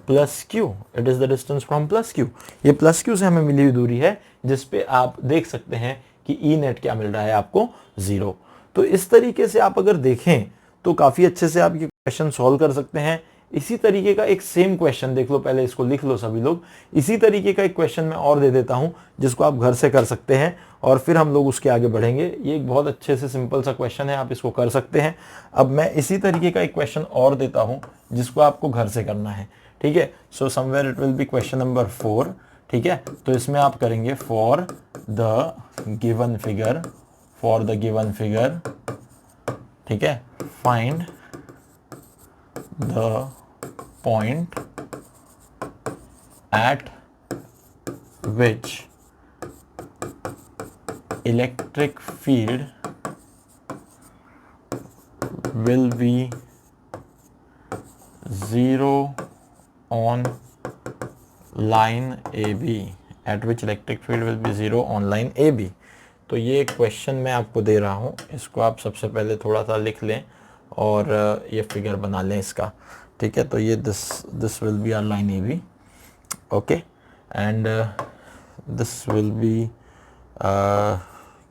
plus Q, it is the distance from plus Q। ये प्लस Q से हमें मिली हुई दूरी है, जिसपे आप देख सकते हैं कि E नेट क्या मिल रहा है आपको, जीरो। तो इस तरीके से आप अगर देखें तो काफ़ी अच्छे से आप ये क्वेश्चन सॉल्व कर सकते हैं। इसी तरीके का एक सेम क्वेश्चन देख लो, पहले इसको लिख लो सभी लोग। इसी तरीके का एक क्वेश्चन मैं और दे देता हूं जिसको आप घर से कर सकते हैं और फिर हम लोग उसके आगे बढ़ेंगे। ये एक बहुत अच्छे से सिंपल सा क्वेश्चन है, आप इसको कर सकते हैं। अब मैं इसी तरीके का एक क्वेश्चन और देता हूं जिसको आपको घर से करना है, ठीक है। So somewhere it will B question number 4, ठीक है। तो इसमें आप करेंगे फॉर द गिवन फिगर, ठीक है, find the point at which electric field will be 0 on line AB, at which electric field will be 0 on line AB। तो ये क्वेश्चन मैं आपको दे रहा हूँ, इसको आप सबसे पहले थोड़ा सा लिख लें और ये फिगर बना लें इसका, ठीक है। तो ये this will be our line A B, okay, and this will be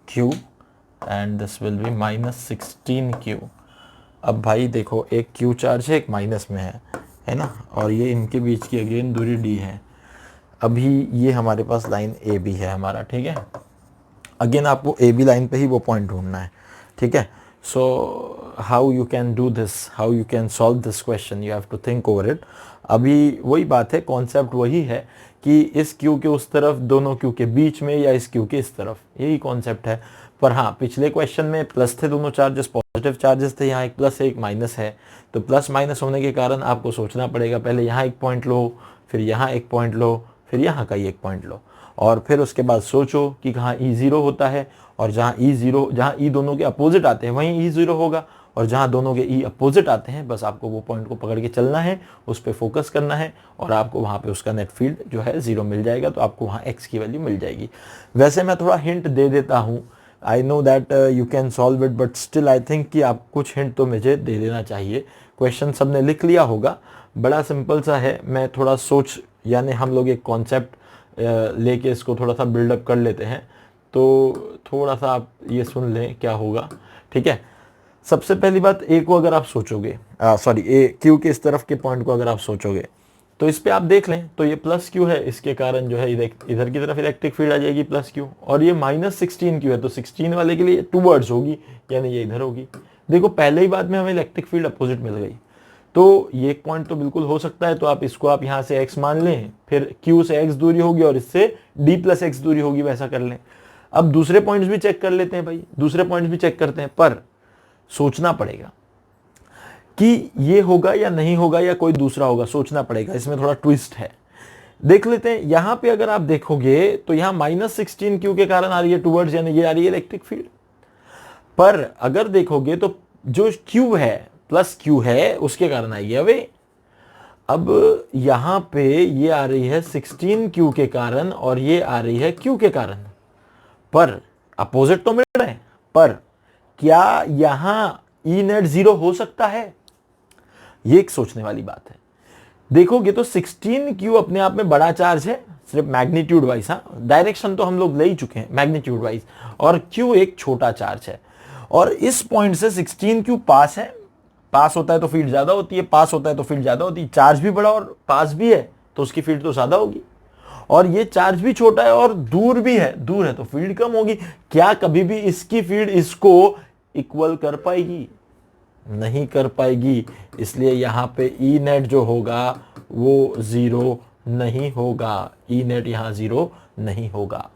Q and this will be -16 Q. अब भाई देखो, एक क्यू चार्ज है, एक माइनस में है ना, और ये इनके बीच की अगेन दूरी डी है। अभी ये हमारे पास लाइन ए बी है हमारा, ठीक है। अगेन आपको ए बी लाइन पे ही वो पॉइंट ढूंढना है, ठीक है। So how you can do this, how you can solve this question, you have to think over it। अभी वही बात है, कॉन्सेप्ट वही है कि इस क्यू के उस तरफ, दोनों क्यू के बीच में, या इस क्यू के इस तरफ, यही कॉन्सेप्ट है। पर हाँ, पिछले क्वेश्चन में प्लस थे दोनों चार्जेस, पॉजिटिव चार्जेस थे, यहाँ एक प्लस है एक माइनस है। तो प्लस माइनस होने के कारण आपको सोचना पड़ेगा, पहले यहाँ एक पॉइंट लो, फिर यहाँ एक पॉइंट लो, फिर यहाँ का ही एक पॉइंट लो, और फिर उसके बाद सोचो कि कहाँ E0 होता है, और जहाँ E दोनों के अपोजिट आते हैं वहीं E0 होगा, और जहाँ दोनों के E अपोजिट आते हैं बस आपको वो पॉइंट को पकड़ के चलना है, उस पर फोकस करना है, और आपको वहाँ पे उसका नेट फील्ड जो है 0 मिल जाएगा। तो आपको वहाँ x की वैल्यू मिल जाएगी। वैसे मैं थोड़ा हिंट दे देता हूँ, I know that you can solve it, but still I think कि आप कुछ हिंट तो मुझे दे देना चाहिए। क्वेश्चन सबने लिख लिया होगा, बड़ा सिंपल सा है। मैं थोड़ा सोच, यानी हम लोग एक कॉन्सेप्ट लेके इसको थोड़ा सा बिल्डअप कर लेते हैं, तो थोड़ा सा आप ये सुन लें क्या होगा, ठीक है। सबसे पहली बात, ए को अगर आप सोचोगे, ए क्यू के इस तरफ के पॉइंट को अगर आप सोचोगे, तो इस पे आप देख लें, तो ये प्लस क्यू है, इसके कारण जो है इधर की तरफ इलेक्ट्रिक फील्ड आ जाएगी प्लस क्यू, और ये -16 क्यू है, तो 16 वाले के लिए टूवर्ड्स होगी, यानी ये इधर होगी। देखो, पहले ही बात में हमें इलेक्ट्रिक फील्ड अपोजिट मिल गई, तो ये एक पॉइंट तो बिल्कुल हो सकता है। तो आप इसको आप यहाँ से x मान लें, फिर q से x दूरी होगी और इससे d + x दूरी होगी, वैसा कर लें। अब दूसरे पॉइंट्स भी चेक कर लेते हैं भाई, दूसरे पॉइंट्स भी चेक करते हैं, पर सोचना पड़ेगा कि ये होगा या नहीं होगा, या कोई दूसरा होगा, सोचना पड़ेगा। इसमें थोड़ा ट्विस्ट है, देख लेते हैं। यहां पे अगर आप देखोगे तो यहां -16 क्यू के कारण आ रही है टूवर्ड्स, यानी ये आ रही है इलेक्ट्रिक फील्ड। पर अगर देखोगे तो जो क्यू है, प्लस क्यू है, उसके कारण आई है अवे। अब यहां पे ये आ रही है 16 क्यू के कारण, और ये आ रही है क्यू के कारण, पर अपोजिट तो मिल रहे हैं। पर क्या यहां ई नेट 0 हो सकता है? ये एक सोचने वाली बात है। देखोगे तो 16 क्यू अपने आप में बड़ा चार्ज है, सिर्फ मैग्नीट्यूड वाइज, हाँ, डायरेक्शन तो हम लोग ले ही चुके हैं मैग्नीट्यूड वाइज, और क्यू एक छोटा चार्ज है। और इस पॉइंट से 16 क्यू पास है, पास होता है तो फील्ड ज्यादा होती है, पास होता है तो फील्ड ज्यादा होती है। चार्ज भी बड़ा और पास भी है तो उसकी फील्ड तो ज्यादा होगी, और ये चार्ज भी छोटा है और दूर भी है, दूर है तो फील्ड कम होगी। क्या कभी भी इसकी फील्ड इसको इक्वल कर पाएगी? नहीं कर पाएगी। इसलिए यहां पे ई नेट जो होगा वो 0 नहीं होगा, ई नेट यहां 0 नहीं होगा।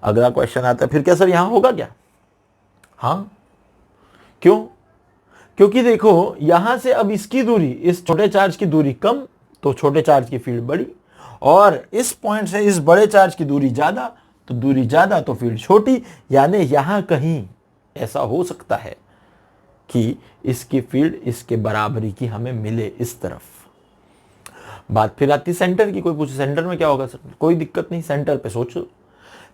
अगला क्वेश्चन आता है, फिर क्या सर यहां होगा क्या? हाँ, क्यों? क्योंकि देखो, यहां से अब इसकी दूरी, इस छोटे चार्ज की दूरी कम, तो छोटे चार्ज की फील्ड बड़ी, और इस पॉइंट से इस बड़े चार्ज की दूरी ज्यादा, तो दूरी ज्यादा तो फील्ड छोटी। यानी यहां कहीं ऐसा हो सकता है कि इसकी फील्ड इसके बराबरी की हमें मिले इस तरफ। बात फिर आती सेंटर की। कोई पूछे सेंटर में क्या होगा सर? कोई दिक्कत नहीं, सेंटर पे सोचो।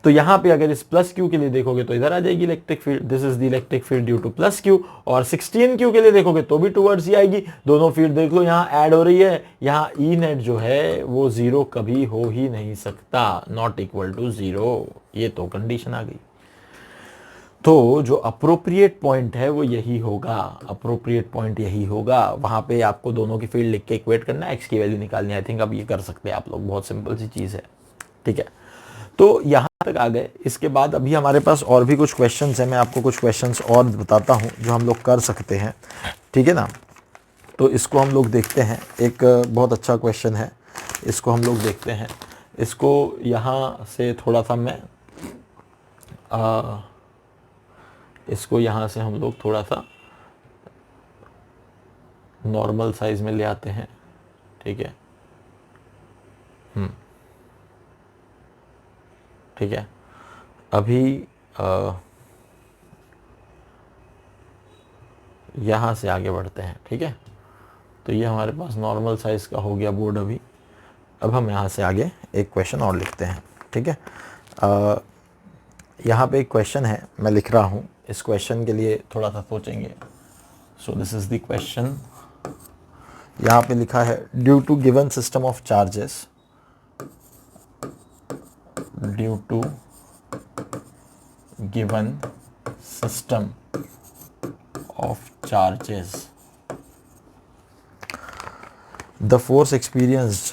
तो यहां पे अगर इस प्लस क्यू के लिए देखोगे तो इधर आ जाएगी electric field, this is the electric field due two plus Q. और 16 क्यू के लिए देखोगे तो भी टूवर्ड्स ही आएगी। दोनों फील्ड देख लो यहां ऐड हो रही है। यहां ई नेट जो है वो 0 कभी हो ही नहीं सकता, नॉट इक्वल टू 0। ये तो कंडीशन आ गई। तो जो अप्रोप्रिएट पॉइंट है वो यही होगा, अप्रोप्रिएट पॉइंट यही होगा। वहां पे आपको दोनों की फील्ड लिख के इक्वेट करना है, एक्स की वैल्यू निकालनी है। आई थिंक अब ये कर सकते हैं आप लोग, बहुत सिंपल सी चीज़ है, ठीक है। तो यहाँ तक आ गए। इसके बाद अभी हमारे पास और भी कुछ क्वेश्चंस हैं, मैं आपको कुछ क्वेश्चंस और बताता हूँ जो हम लोग कर सकते हैं, ठीक है ना। तो इसको हम लोग देखते हैं, एक बहुत अच्छा क्वेश्चन है, इसको हम लोग देखते हैं। इसको यहाँ से थोड़ा सा मैं इसको यहाँ से हम लोग थोड़ा सा नॉर्मल साइज में ले आते हैं, ठीक है। ठीक है, अभी यहाँ से आगे बढ़ते हैं, ठीक है। तो ये हमारे पास नॉर्मल साइज का हो गया बोर्ड अभी। अब हम यहाँ से आगे एक क्वेश्चन और लिखते हैं, ठीक है। यहाँ पे एक क्वेश्चन है, मैं लिख रहा हूँ। इस क्वेश्चन के लिए थोड़ा सा सोचेंगे। So this is the question. यहाँ पे लिखा है due to given system of charges, due to given system of charges the force experienced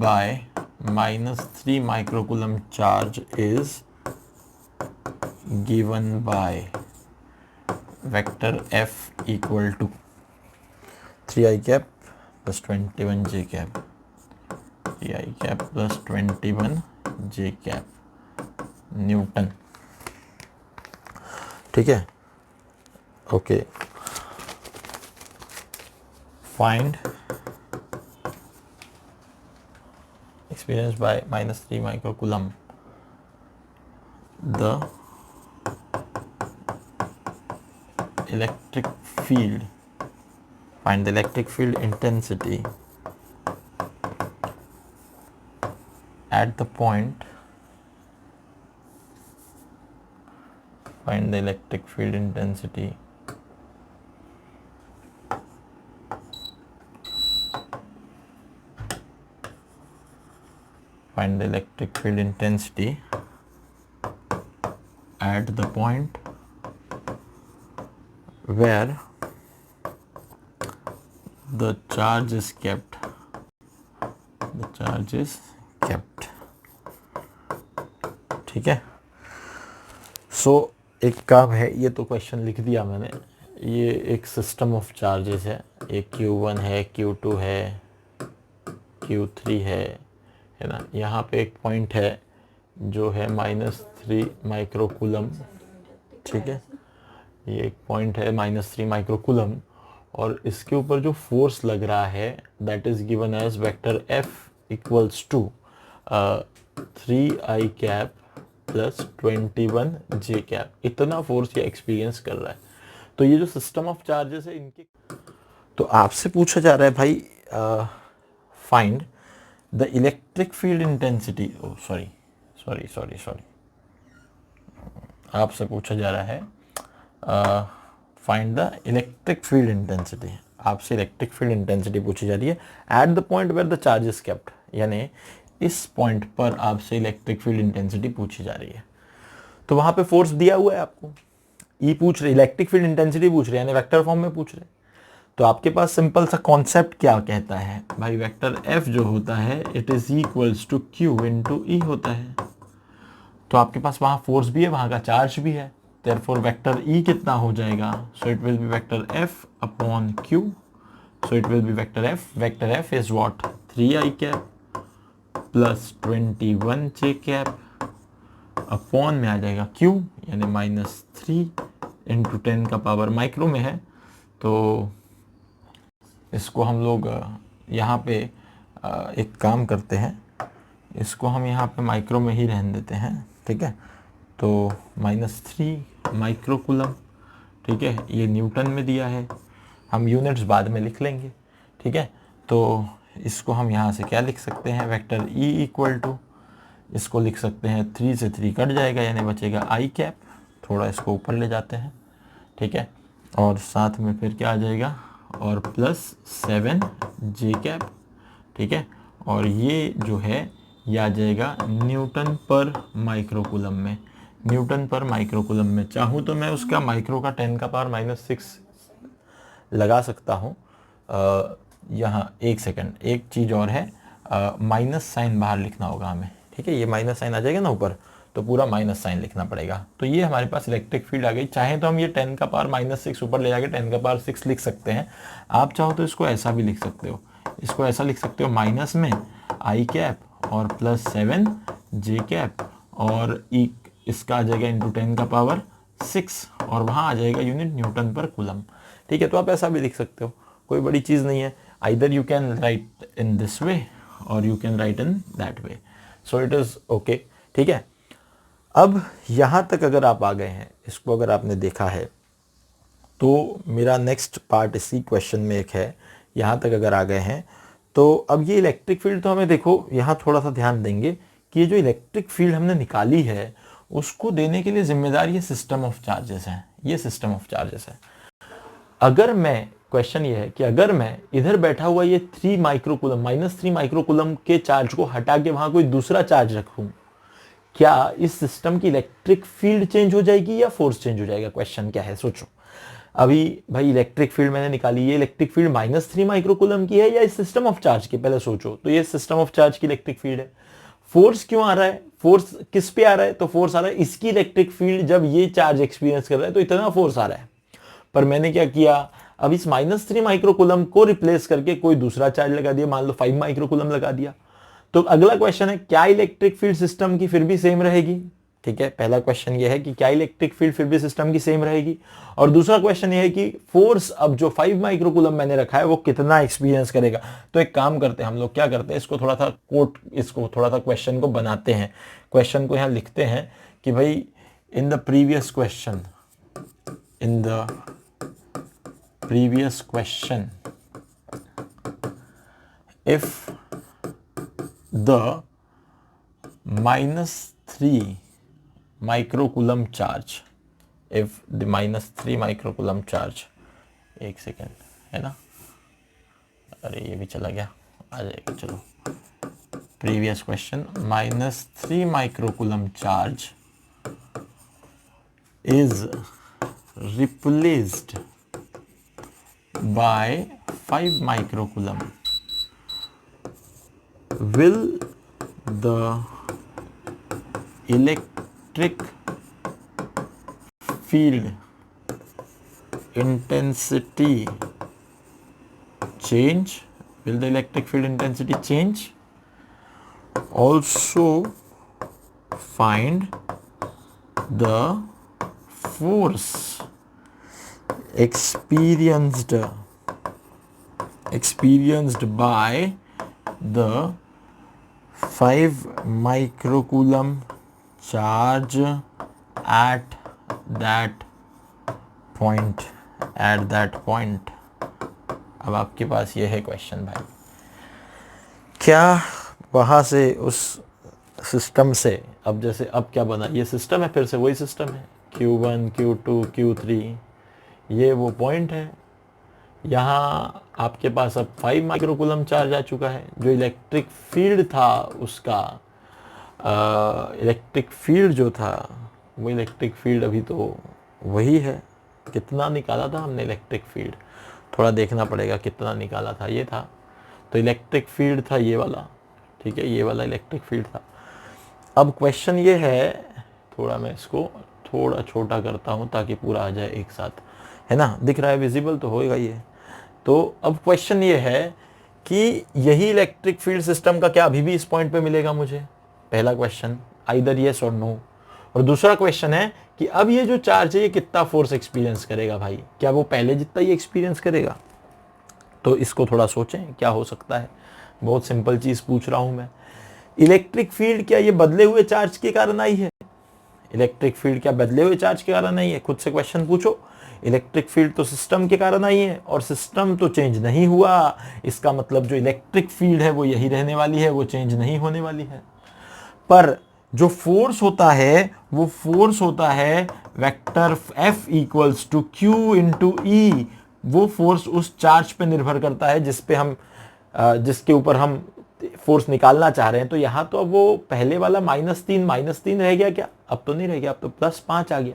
by -3 microcoulomb charge is given by vector F equal to 3i cap plus 21 j cap, 3i cap plus 21 j cap Newton, ठीक है। Okay, find experience by -3 microcoulomb the electric field, find the electric field intensity eight the point, find the electric field intensity at the point where the charge is kept, ठीक है। सो एक काम है, ये तो क्वेश्चन लिख दिया मैंने। ये एक सिस्टम ऑफ चार्जेस है, एक Q1 है, Q2 है, Q3 है ना। यहाँ पे एक पॉइंट है जो है -3 माइक्रोकूलम, ठीक है। ये एक पॉइंट है -3 माइक्रोकूलम, और इसके ऊपर जो फोर्स लग रहा है that is given as vector F equals to 3i cap plus 21 J cap. इतना फोर्स ये एक्सपीरियंस कर रहा है। तो ये जो सिस्टम ऑफ चार्जेस है इनके, तो आपसे पूछा जा रहा है भाई find the electric field intensity, sorry, आपसे पूछा जा रहा है find the electric field intensity. आपसे इलेक्ट्रिक फील्ड इंटेंसिटी पूछी जा रही है at the point where the charge is kept, यानी इस पॉइंट पर आपसे इलेक्ट्रिक फील्ड इंटेंसिटी पूछी जा रही है। तो वहां पे फोर्स दिया हुआ है आपको, ई पूछ रहे, इलेक्ट्रिक फील्ड इंटेंसिटी पूछ रहे, यानी वेक्टर फॉर्म में पूछ रहे। तो आपके पास सिंपल सा कॉन्सेप्ट क्या कहता है भाई, वेक्टर एफ जो होता है it is equals to Q into E होता है। तो आपके पास वहां फोर्स भी है, वहां का चार्ज भी है, देयरफॉर वेक्टर ई कितना हो जाएगा, so it will B vector F upon Q, so it will B vector F is what 3i cap plus 21 J cap upon में आ जाएगा Q, यानी -3 इंटू 10 का पावर माइक्रो में है। तो इसको हम लोग यहाँ पे एक काम करते हैं, इसको हम यहाँ पे माइक्रो में ही रहने देते हैं, ठीक है। तो -3 माइक्रोकूलम, ठीक है, ये न्यूटन में दिया है, हम यूनिट्स बाद में लिख लेंगे, ठीक है। तो इसको हम यहाँ से क्या लिख सकते हैं, वेक्टर E इक्वल टू, इसको लिख सकते हैं 3 से 3 कट जाएगा, यानी बचेगा i कैप, थोड़ा इसको ऊपर ले जाते हैं, ठीक है, और साथ में फिर क्या आ जाएगा, और प्लस 7 जे कैप, ठीक है, और ये जो है ये आ जाएगा न्यूटन पर माइक्रोकूलम में। न्यूटन पर माइक्रोकूलम में चाहूँ तो मैं उसका माइक्रो का 10⁻⁶ लगा सकता हूँ। यहाँ एक सेकंड, एक चीज़ और है, माइनस साइन बाहर लिखना होगा हमें, ठीक है, ये माइनस साइन आ जाएगा ना ऊपर, तो पूरा माइनस साइन लिखना पड़ेगा। तो ये हमारे पास इलेक्ट्रिक फील्ड आ गई। चाहे तो हम ये 10⁻⁻6 ऊपर ले जाके 10⁻6 लिख सकते हैं। आप चाहो तो इसको ऐसा भी लिख सकते हो, इसको ऐसा लिख सकते हो माइनस में आई कैप और +7 जे कैप और इसका आ जाएगा इंटू 10⁻6 और वहाँ आ जाएगा यूनिट न्यूटन पर कूलम। ठीक है, तो आप ऐसा भी लिख सकते हो, कोई बड़ी चीज़ नहीं है। Either you can write in this way और you can write in that way, so it is okay. ठीक है, अब यहाँ तक अगर आप आ गए हैं, इसको अगर आपने देखा है, तो मेरा नेक्स्ट पार्ट इसी क्वेश्चन में एक है, यहाँ तक अगर आ गए हैं तो अब ये इलेक्ट्रिक फील्ड तो हमें देखो, यहाँ थोड़ा सा ध्यान देंगे कि ये जो इलेक्ट्रिक फील्ड हमने निकाली है उसको देने के लिए जिम्मेदार ये सिस्टम ऑफ चार्जेस है, ये सिस्टम ऑफ चार्जेस है। अगर मैं, क्वेश्चन ये है कि अगर मैं इधर बैठा हुआ ये 3 माइक्रोकूलम -3 माइक्रोकूलम के चार्ज को हटा के वहां कोई दूसरा चार्ज रखूं, क्या इस सिस्टम की इलेक्ट्रिक फील्ड चेंज हो जाएगी या फोर्स चेंज हो जाएगा? क्वेश्चन क्या है, सोचो। अभी भाई इलेक्ट्रिक फील्ड मैंने निकाली, ये इलेक्ट्रिक फील्ड -3 माइक्रोकूलम की है या इस सिस्टम ऑफ चार्ज की? पहले सोचो। तो ये सिस्टम ऑफ चार्ज की इलेक्ट्रिक फील्ड है। फोर्स क्यों आ रहा है? फोर्स किस पे आ रहा है? तो फोर्स आ रहा है इसकी इलेक्ट्रिक फील्ड जब ये चार्ज एक्सपीरियंस कर रहा है तो इतना फोर्स आ रहा है। पर मैंने क्या किया, अब इस -3 माइक्रोकूलम को रिप्लेस करके कोई दूसरा चार्ज लगा दिया, मान लो 5 माइक्रोकूलम लगा दिया। तो अगला क्वेश्चन है, क्या इलेक्ट्रिक फील्ड सिस्टम की फिर भी सेम रहेगी? ठीक है, पहला क्वेश्चन ये है कि क्या इलेक्ट्रिक फील्ड फिर भी सिस्टम की सेम रहेगी, और दूसरा क्वेश्चन ये है कि फोर्स अब जो 5 माइक्रोकूलम मैंने रखा है वो कितना एक्सपीरियंस करेगा। तो एक काम करते हैं हम लोग, क्या करते हैं, इसको थोड़ा सा इसको थोड़ा सा क्वेश्चन को बनाते हैं, क्वेश्चन को यहाँ लिखते हैं कि भाई in the previous question, in the previous question, if the -3 microcoulomb charge, if the -3 microcoulomb charge, एक सेकेंड है ना, अरे ये भी चला गया, आ जाएगा, चलो। Previous question, -3 microcoulomb charge is replaced by 5 microcoulomb, will the electric field intensity change? Will the electric field intensity change? Also find the force experienced by the 5 microcoulomb charge at that point, अब आपके पास ये है क्वेश्चन भाई, क्या वहाँ से उस सिस्टम से, अब जैसे अब क्या बना, ये सिस्टम है, फिर से वही सिस्टम है, Q1 Q2 Q3, ये वो पॉइंट है। यहाँ आपके पास अब 5 माइक्रोकूलम चार्ज आ चुका है, जो इलेक्ट्रिक फील्ड था उसका, इलेक्ट्रिक फील्ड जो था वो इलेक्ट्रिक फील्ड अभी तो वही है। कितना निकाला था हमने इलेक्ट्रिक फील्ड, थोड़ा देखना पड़ेगा कितना निकाला था, ये था, तो इलेक्ट्रिक फील्ड था ये वाला, ठीक है, ये वाला इलेक्ट्रिक फील्ड था। अब क्वेश्चन ये है, थोड़ा मैं इसको थोड़ा छोटा करता हूँ ताकि पूरा आ जाए एक साथ, है ना, दिख रहा है, विजिबल तो होएगा ये। तो अब क्वेश्चन ये है कि यही इलेक्ट्रिक फील्ड सिस्टम का क्या अभी भी इस पॉइंट पे मिलेगा मुझे? पहला क्वेश्चन, आइदर यस और नो। और दूसरा क्वेश्चन है कि अब ये जो चार्ज है ये कितना फोर्स एक्सपीरियंस करेगा भाई, क्या वो पहले जितना ही एक्सपीरियंस करेगा? तो इसको थोड़ा सोचें क्या हो सकता है। बहुत सिंपल चीज पूछ रहा हूं मैं, इलेक्ट्रिक फील्ड क्या ये बदले हुए चार्ज के कारण आई है? इलेक्ट्रिक फील्ड क्या बदले हुए चार्ज के कारण आई है? खुद से क्वेश्चन पूछो। इलेक्ट्रिक फील्ड तो सिस्टम के कारण आई है और सिस्टम तो चेंज नहीं हुआ, इसका मतलब जो इलेक्ट्रिक फील्ड है वो यही रहने वाली है, वो चेंज नहीं होने वाली है। पर जो फोर्स होता है वो फोर्स होता है वेक्टर F = Q × E। वो फोर्स उस चार्ज पे निर्भर करता है जिस पे हम जिसके ऊपर हम फोर्स निकालना चाह रहे हैं, तो यहाँ तो अब वो पहले वाला -3 रह गया क्या? अब तो नहीं रह गया, अब तो +5 आ गया।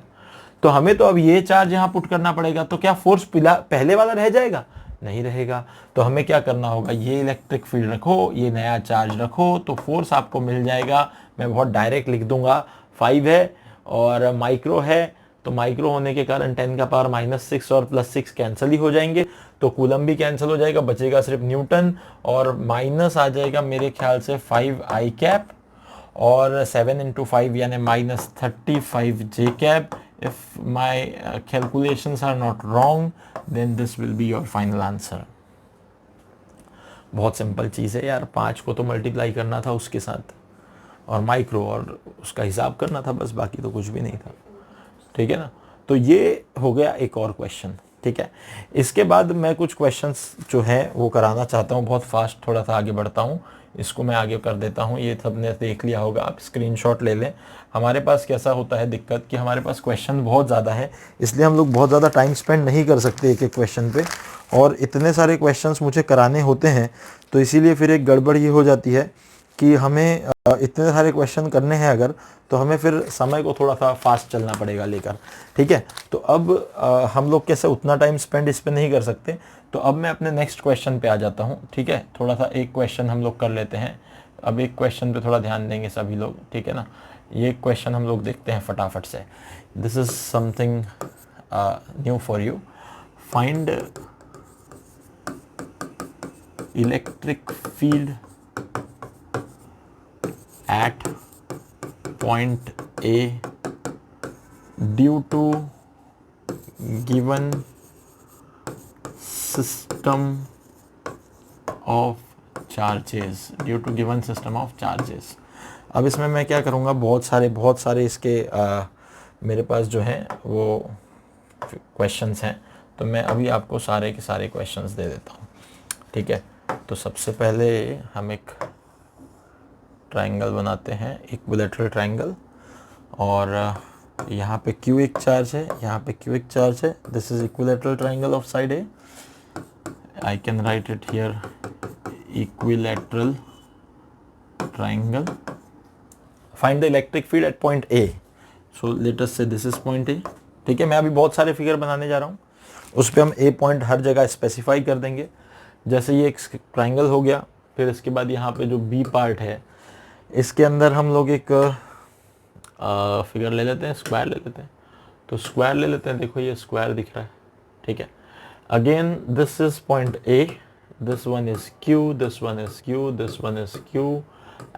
तो हमें तो अब ये चार्ज यहाँ पुट करना पड़ेगा, तो क्या फोर्स पहले वाला रह जाएगा? नहीं रहेगा। तो हमें क्या करना होगा, ये इलेक्ट्रिक फील्ड रखो, ये नया चार्ज रखो, तो फोर्स आपको मिल जाएगा। मैं बहुत डायरेक्ट लिख दूंगा, 5 है और माइक्रो है, तो माइक्रो होने के कारण 10⁻⁻6 और +6 कैंसिल ही हो जाएंगे, तो कूलम भी कैंसिल हो जाएगा, बचेगा सिर्फ न्यूटन, और माइनस आ जाएगा मेरे ख्याल से 5I कैप, और 7 × 5 यानी -35 J cap. If my calculations are not wrong, then this will be your final answer. बहुत सिंपल चीज़ है यार, 5 को तो मल्टीप्लाई करना था उसके साथ, और माइक्रो और उसका हिसाब करना था, बस बाकी तो कुछ भी नहीं था। ठीक है ना? तो ये हो गया एक और क्वेश्चन। ठीक है, इसके बाद मैं कुछ क्वेश्चंस जो हैं वो कराना चाहता हूँ, बहुत फास्ट थोड़ा सा आगे बढ़ता हूँ, इसको मैं आगे कर देता हूँ। ये सबने देख लिया होगा, आप स्क्रीनशॉट ले लें। हमारे पास कैसा होता है दिक्कत कि हमारे पास क्वेश्चन बहुत ज़्यादा है, इसलिए हम लोग बहुत ज़्यादा टाइम स्पेंड नहीं कर सकते एक एक क्वेश्चन पे, और इतने सारे क्वेश्चंस मुझे कराने होते हैं, तो इसीलिए फिर एक गड़बड़ ये हो जाती है कि हमें इतने सारे क्वेश्चन करने हैं अगर, तो हमें फिर समय को थोड़ा सा फास्ट चलना पड़ेगा लेकर। ठीक है, तो अब हम लोग कैसे उतना टाइम स्पेंड इस पे नहीं कर सकते, तो अब मैं अपने नेक्स्ट क्वेश्चन पे आ जाता हूँ। ठीक है, थोड़ा सा एक क्वेश्चन हम लोग कर लेते हैं, अब एक क्वेश्चन पे थोड़ा ध्यान देंगे सभी लोग। ठीक है ना, ये क्वेश्चन हम लोग देखते हैं फटाफट से। This is something new for you. Find electric field at point A due to given system of charges, due to given system of charges। अब इसमें मैं क्या करूँगा, बहुत सारे इसके मेरे पास जो हैं वो क्वेश्चंस हैं, तो मैं अभी आपको सारे के सारे क्वेश्चंस दे देता हूँ। ठीक है, तो सबसे पहले हम एक ट्रायंगल बनाते हैं, इक्विलैटरल ट्रायंगल, और यहाँ पे Q एक चार्ज है, यहाँ पे Q एक चार्ज है। This is equilateral triangle of side A. I can write it here equilateral triangle. Find the electric field at point A. So let us से दिस इज पॉइंट ए। ठीक है, मैं अभी बहुत सारे फिगर बनाने जा रहा हूँ, उस पर हम ए पॉइंट हर जगह स्पेसिफाई कर देंगे। जैसे ये एक ट्रायंगल हो गया, फिर इसके बाद यहाँ पे जो बी पार्ट है, इसके अंदर हम लोग एक फिगर ले लेते हैं, स्क्वायर ले लेते हैं। तो स्क्वायर ले लेते हैं, देखो ये स्क्वायर दिख रहा है। ठीक है, again this is point A, this one is Q, this one is Q, this one is Q,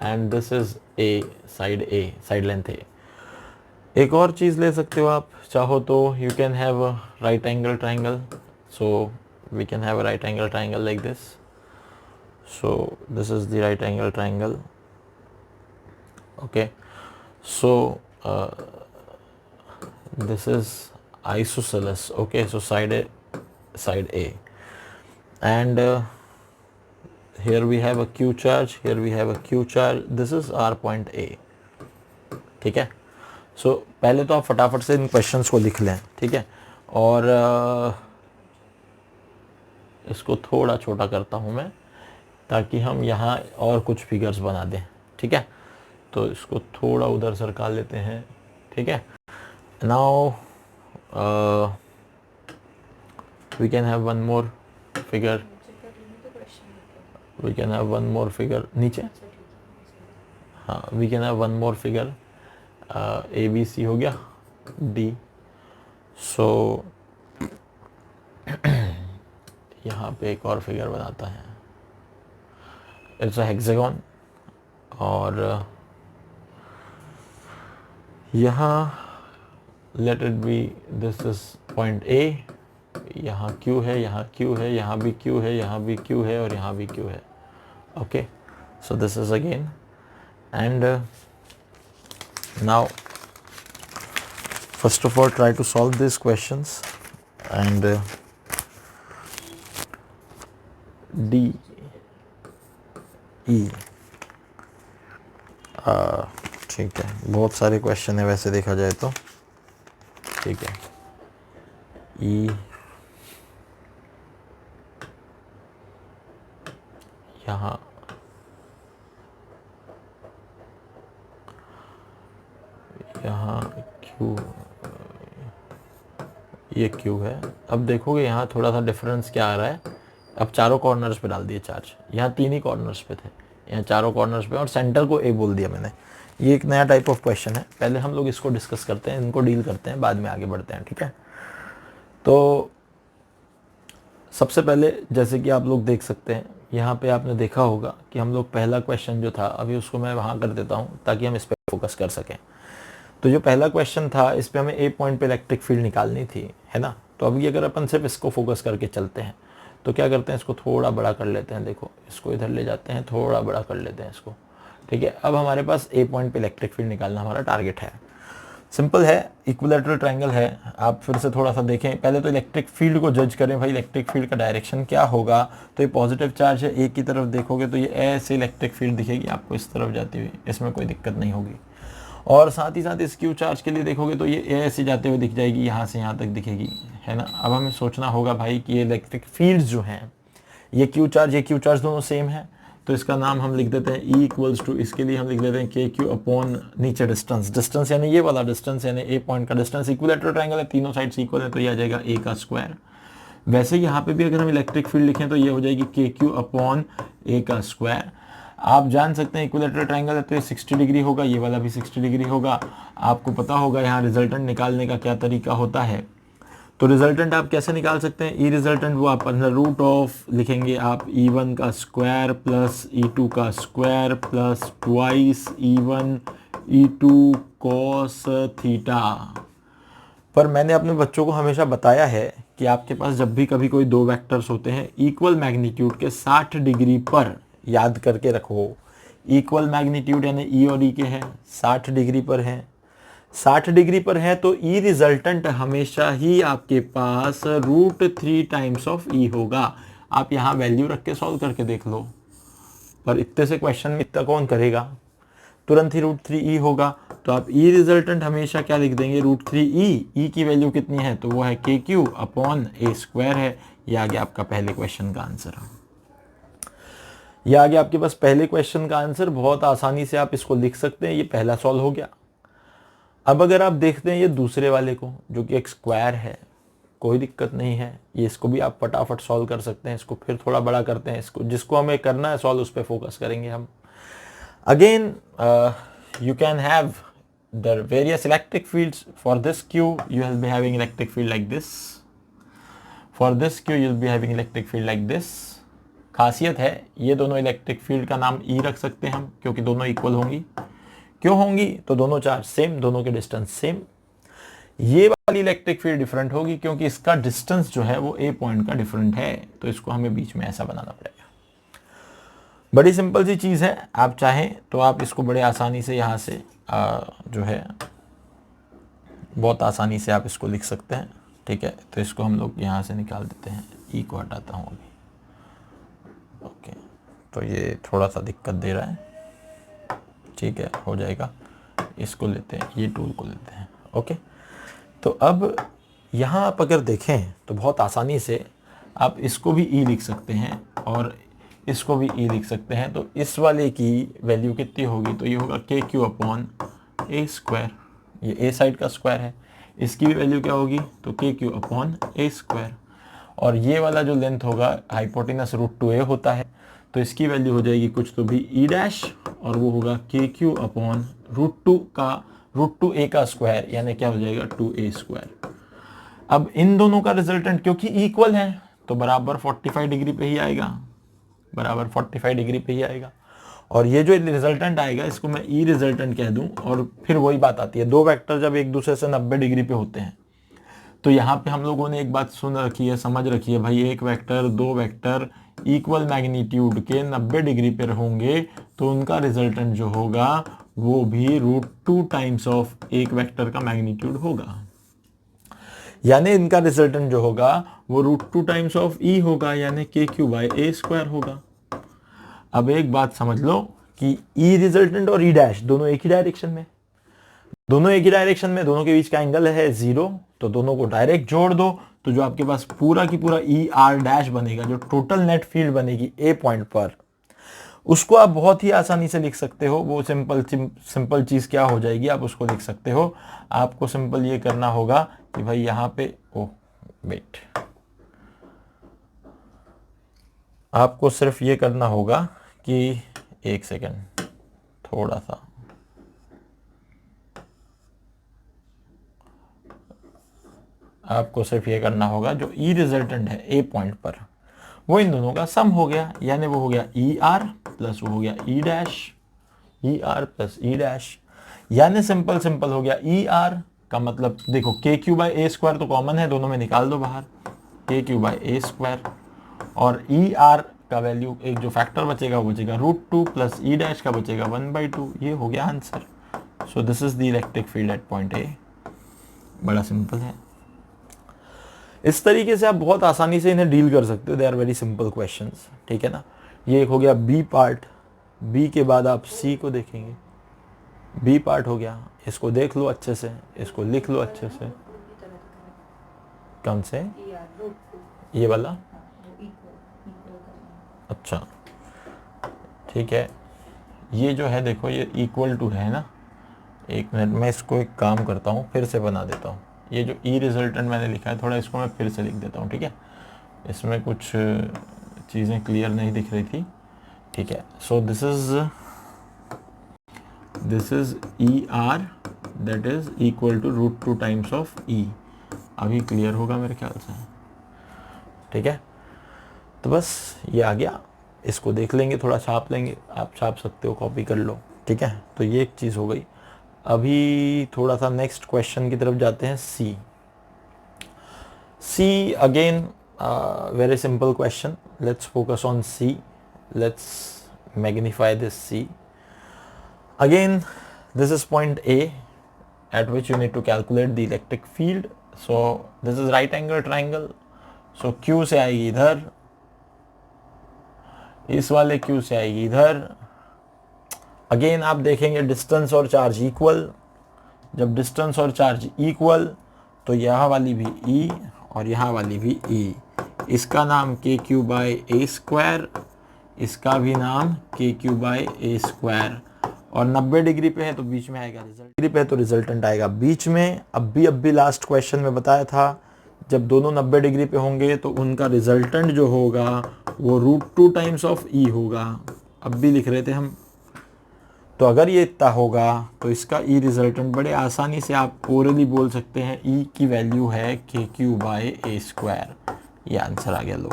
and this is A, side length A. एक और चीज़ ले सकते हो आप चाहो तो, you can have a right angle triangle. So we can have a right angle triangle like this. So this is the right angle triangle. Okay, so this is isosceles. Okay, so side A, and here we have a Q charge, here we have a Q charge. This is our point A. ठीक है, so पहले तो आप फटाफट से इन क्वेश्चंस को लिख लें। ठीक है, और इसको थोड़ा छोटा करता हूँ मैं, ताकि हम यहाँ और कुछ फिगर्स बना दें। ठीक है, तो इसको थोड़ा उधर सरका लेते हैं। ठीक है, now we can have one more figure, we can have one more figure नीचे। हाँ, we can have one more figure, A B C हो गया, डी। सो यहाँ पे एक और फिगर बनाता है, इट्स अ हेक्सागन, और यहाँ let it be, this is point ए, यहाँ Q है, यहाँ Q है, यहाँ भी Q है, यहाँ भी Q है, और यहाँ भी Q है। Okay, so this is again, and now first of all try to solve this questions, and D E. ठीक है, बहुत सारे क्वेश्चन है वैसे देखा जाए तो। ठीक है, ई, यहाँ क्यू, ये क्यू है। अब देखोगे यहाँ थोड़ा सा डिफरेंस क्या आ रहा है, अब चारों कॉर्नर्स पे डाल दिए चार्ज, यहाँ 3 ही कॉर्नर्स पे थे, यहाँ चारों कॉर्नर्स पे, और सेंटर को ए बोल दिया मैंने। ये एक नया टाइप ऑफ क्वेश्चन है, पहले हम लोग इसको डिस्कस करते हैं, इनको डील करते हैं, बाद में आगे बढ़ते हैं, ठीक है। तो सबसे पहले जैसे कि आप लोग देख सकते हैं, यहाँ पे आपने देखा होगा कि हम लोग पहला क्वेश्चन जो था, अभी उसको मैं वहाँ कर देता हूँ ताकि हम इस पर फोकस कर सकें। तो जो पहला क्वेश्चन था, इस पे हमें ए पॉइंट पे इलेक्ट्रिक फील्ड निकालनी थी, है ना। तो अभी अगर अपन सिर्फ इसको फोकस करके चलते हैं तो क्या करते हैं, इसको थोड़ा बड़ा कर लेते हैं, देखो इसको इधर ले जाते हैं, थोड़ा बड़ा कर लेते हैं इसको, ठीक है। अब हमारे पास ए पॉइंट पे इलेक्ट्रिक फील्ड निकालना हमारा टारगेट है। सिंपल है, इक्विलैटरल ट्रायंगल है। आप फिर से थोड़ा सा देखें, पहले तो इलेक्ट्रिक फील्ड को जज करें, भाई इलेक्ट्रिक फील्ड का डायरेक्शन क्या होगा। तो ये पॉजिटिव चार्ज है, एक की तरफ देखोगे तो ये ऐसे इलेक्ट्रिक फील्ड दिखेगी आपको इस तरफ जाती हुई, इसमें कोई दिक्कत नहीं होगी। और साथ ही साथ इस क्यू चार्ज के लिए देखोगे तो ये ऐसे जाते हुए दिख जाएगी, यहाँ से यहाँ तक दिखेगी, है ना। अब हमें सोचना होगा भाई कि ये इलेक्ट्रिक फील्ड जो हैं, ये क्यू चार्ज दोनों सेम है, तो इसका नाम हम लिख देते हैं E इक्वल्स टू, इसके लिए हम लिख देते हैं के क्यू अपॉन नीचे डिस्टेंस यानी ये वाला डिस्टेंस, यानी ए पॉइंट का डिस्टेंस। इक्विलैटरल ट्रायंगल है, तीनों साइड्स इक्वल है, तो ये आ जाएगा ए का स्क्वायर। वैसे यहाँ पे भी अगर हम इलेक्ट्रिक फील्ड लिखें तो ये हो जाएगी के क्यू अपॉन ए का स्क्वायर। आप जान सकते हैं इक्विलैटरल ट्रायंगल है तो ये 60 डिग्री होगा, ये वाला भी 60 डिग्री होगा। आपको पता होगा यहाँ रिजल्टेंट निकालने का क्या तरीका होता है। तो रिजल्टेंट आप कैसे निकाल सकते हैं, ई रिजल्टेंट वो आप अंडर रूट ऑफ लिखेंगे आप E1 का स्क्वायर प्लस E2 का square plus twice E1 E2 cos theta. पर मैंने अपने बच्चों को हमेशा बताया है कि आपके पास जब भी कभी कोई दो वेक्टर्स होते हैं इक्वल मैग्नीट्यूड के 60 डिग्री पर, याद करके रखो, इक्वल मैग्नीट्यूड यानी ई और ई के हैं, 60 डिग्री पर हैं, 60 डिग्री पर है, तो ई रिजल्टेंट हमेशा ही आपके पास √3 टाइम्स ऑफ ई होगा। आप यहाँ वैल्यू रख के सॉल्व करके देख लो, पर इतने से क्वेश्चन में इतना कौन करेगा, तुरंत ही √3 ई होगा। तो आप ई रिजल्टेंट हमेशा क्या लिख देंगे, √3 ई की वैल्यू कितनी है, तो वो है के क्यू अपॉन ए स्क्वायर है। ये आ गया आपका पहले क्वेश्चन का आंसर। ये आ गया आपके पास पहले क्वेश्चन का आंसर, बहुत आसानी से आप इसको लिख सकते हैं, ये पहला सॉल्व हो गया। अब अगर आप देखते हैं ये दूसरे वाले को, जो कि एक स्क्वायर है, कोई दिक्कत नहीं है, ये इसको भी आप फटाफट सॉल्व कर सकते हैं। इसको फिर थोड़ा बड़ा करते हैं, इसको जिसको हमें करना है सॉल्व उस पर फोकस करेंगे हम। Again you can have the various electric fields. For this Q you will be having electric field like this, for this Q you will be having electric field like this। खासियत है ये दोनों इलेक्ट्रिक फील्ड का नाम E रख सकते हैं हम, क्योंकि दोनों इक्वल होंगी। क्यों होंगी, तो दोनों चार्ज सेम, दोनों के डिस्टेंस सेम। ये वाली इलेक्ट्रिक फील्ड डिफरेंट होगी क्योंकि इसका डिस्टेंस जो है वो ए पॉइंट का डिफरेंट है, तो इसको हमें बीच में ऐसा बनाना पड़ेगा। बड़ी सिंपल सी चीज़ है, आप चाहें तो आप इसको बड़े आसानी से यहाँ से जो है बहुत आसानी से आप इसको लिख सकते हैं, ठीक है। तो इसको हम लोग यहाँ से निकाल देते हैं, ई को हटाता हूँ अभी, ओके। तो ये थोड़ा सा दिक्कत दे रहा है, ठीक है, हो जाएगा। इसको लेते हैं, ये टूल को लेते हैं, ओके। तो अब यहाँ आप अगर देखें तो बहुत आसानी से आप इसको भी ई लिख सकते हैं और इसको भी ई लिख सकते हैं। तो इस वाले की वैल्यू कितनी होगी, तो ये होगा के क्यू अपॉन ए स्क्वायर, ये ए साइड का स्क्वायर है। इसकी भी वैल्यू क्या होगी, तो के क्यू अपॉन ए स्क्वायर। और ये वाला जो लेंथ होगा, हाइपोटेनस √2a होता है, तो इसकी वैल्यू हो जाएगी कुछ तो भी ई डैश, और वो होगा के क्यू अपॉन √2a का स्क्वायर, यानी क्या हो जाएगा 2a स्क्वायर। अब इन दोनों का रिजल्टेंट क्योंकि इक्वल है तो बराबर 45 डिग्री पे ही आएगा, बराबर 45 डिग्री पे ही आएगा। और ये जो रिजल्टेंट आएगा इसको मैं ई रिजल्टेंट कह दूं। और फिर वही बात आती है, दो वेक्टर जब एक दूसरे से 90 डिग्री पे होते हैं तो यहाँ पे हम लोगों ने एक बात सुन रखी है, समझ रखी है, भाई एक वेक्टर दो वेक्टर इक्वल मैग्नीट्यूड के 90 डिग्री पे होंगे तो उनका रिजल्टेंट जो होगा वो भी √2 टाइम्स ऑफ एक वेक्टर का मैग्नीट्यूड होगा, यानी इनका रिजल्टेंट जो होगा वो √2 टाइम्स ऑफ ई होगा, यानी के क्यू बाई ए स्क्वायर होगा। अब एक बात समझ लो कि ई रिजल्टेंट और ई डैश दोनों एक ही डायरेक्शन में, दोनों एक ही डायरेक्शन में, दोनों के बीच का एंगल है 0, तो दोनों को डायरेक्ट जोड़ दो तो जो आपके पास पूरा की पूरा ई आर डैश बनेगा, जो टोटल नेट फील्ड बनेगी ए पॉइंट पर, उसको आप बहुत ही आसानी से लिख सकते हो। वो सिंपल चीज़ क्या हो जाएगी, आप उसको लिख सकते हो। आपको सिंपल ये करना होगा कि भाई यहाँ पे वेट, आपको सिर्फ ये करना होगा कि एक सेकेंड, थोड़ा सा आपको सिर्फ ये करना होगा, जो ई रिजल्टेंट है ए पॉइंट पर, वो इन दोनों का सम हो गया, यानी वो हो गया ई आर प्लस वो हो गया ई डैश, ई आर प्लस ई डैश, यानी सिंपल हो गया ई आर का मतलब देखो के क्यू बाई ए स्क्वायर तो कॉमन है, दोनों में निकाल दो बाहर, के क्यू बाई ए स्क्वायर, और ई आर का वैल्यू एक जो फैक्टर बचेगा वो बचेगा √2 प्लस ई डैश का बचेगा 1/2। ये हो गया answer. So this is the electric field at point ए। बड़ा सिंपल है। इस तरीके से आप बहुत आसानी से इन्हें डील कर सकते हो। They are very simple questions, ठीक है ना। ये एक हो गया बी पार्ट। बी के बाद आप सी को देखेंगे। बी पार्ट हो गया, इसको देख लो अच्छे से, इसको लिख लो अच्छे से। कौन से? ये वाला? अच्छा ठीक है। ये जो है देखो, ये इक्वल टू है ना। एक मिनट, मैं इसको एक काम करता हूँ, फिर से बना देता हूँ। ये जो ई रिजल्टेंट मैंने लिखा है, थोड़ा इसको मैं फिर से लिख देता हूँ, ठीक है। इसमें कुछ चीज़ें क्लियर नहीं दिख रही थी, ठीक है। So this is E R that is equal to √2 times of E. अभी क्लियर होगा मेरे ख्याल से, ठीक है। तो बस ये आ गया, इसको देख लेंगे, थोड़ा छाप लेंगे, आप छाप सकते हो, कॉपी कर लो, ठीक है। तो ये एक चीज़ हो गई। अभी थोड़ा सा नेक्स्ट क्वेश्चन की तरफ जाते हैं। C again very simple question. Let's focus on C. Let's magnify this C. Again this is point A at which you need to calculate the electric field. So this is right angle triangle. So Q से आएगी इधर, इस वाले Q से आएगी इधर। अगेन आप देखेंगे डिस्टेंस और चार्ज इक्वल। जब डिस्टेंस और चार्ज इक्वल तो यहाँ वाली भी E और यहाँ वाली भी E। इसका नाम के क्यू बाई ए स्क्वायर, इसका भी नाम के क्यू बाई ए स्क्वायर। और 90 डिग्री पे है तो बीच में आएगा, रिजल्ट डिग्री पे है तो रिजल्टेंट आएगा बीच में। अब भी लास्ट क्वेश्चन में बताया था, जब दोनों 90 डिग्री पे होंगे तो उनका रिजल्टेंट जो होगा वो √2 टाइम्स ऑफ ई होगा। अब भी लिख रहे थे हम। तो अगर ये इतना होगा तो इसका ई रिजल्टेंट बड़े आसानी से आप ओरली बोल सकते हैं, ई की वैल्यू है K Q by A square. ये आंसर आ गया। लो,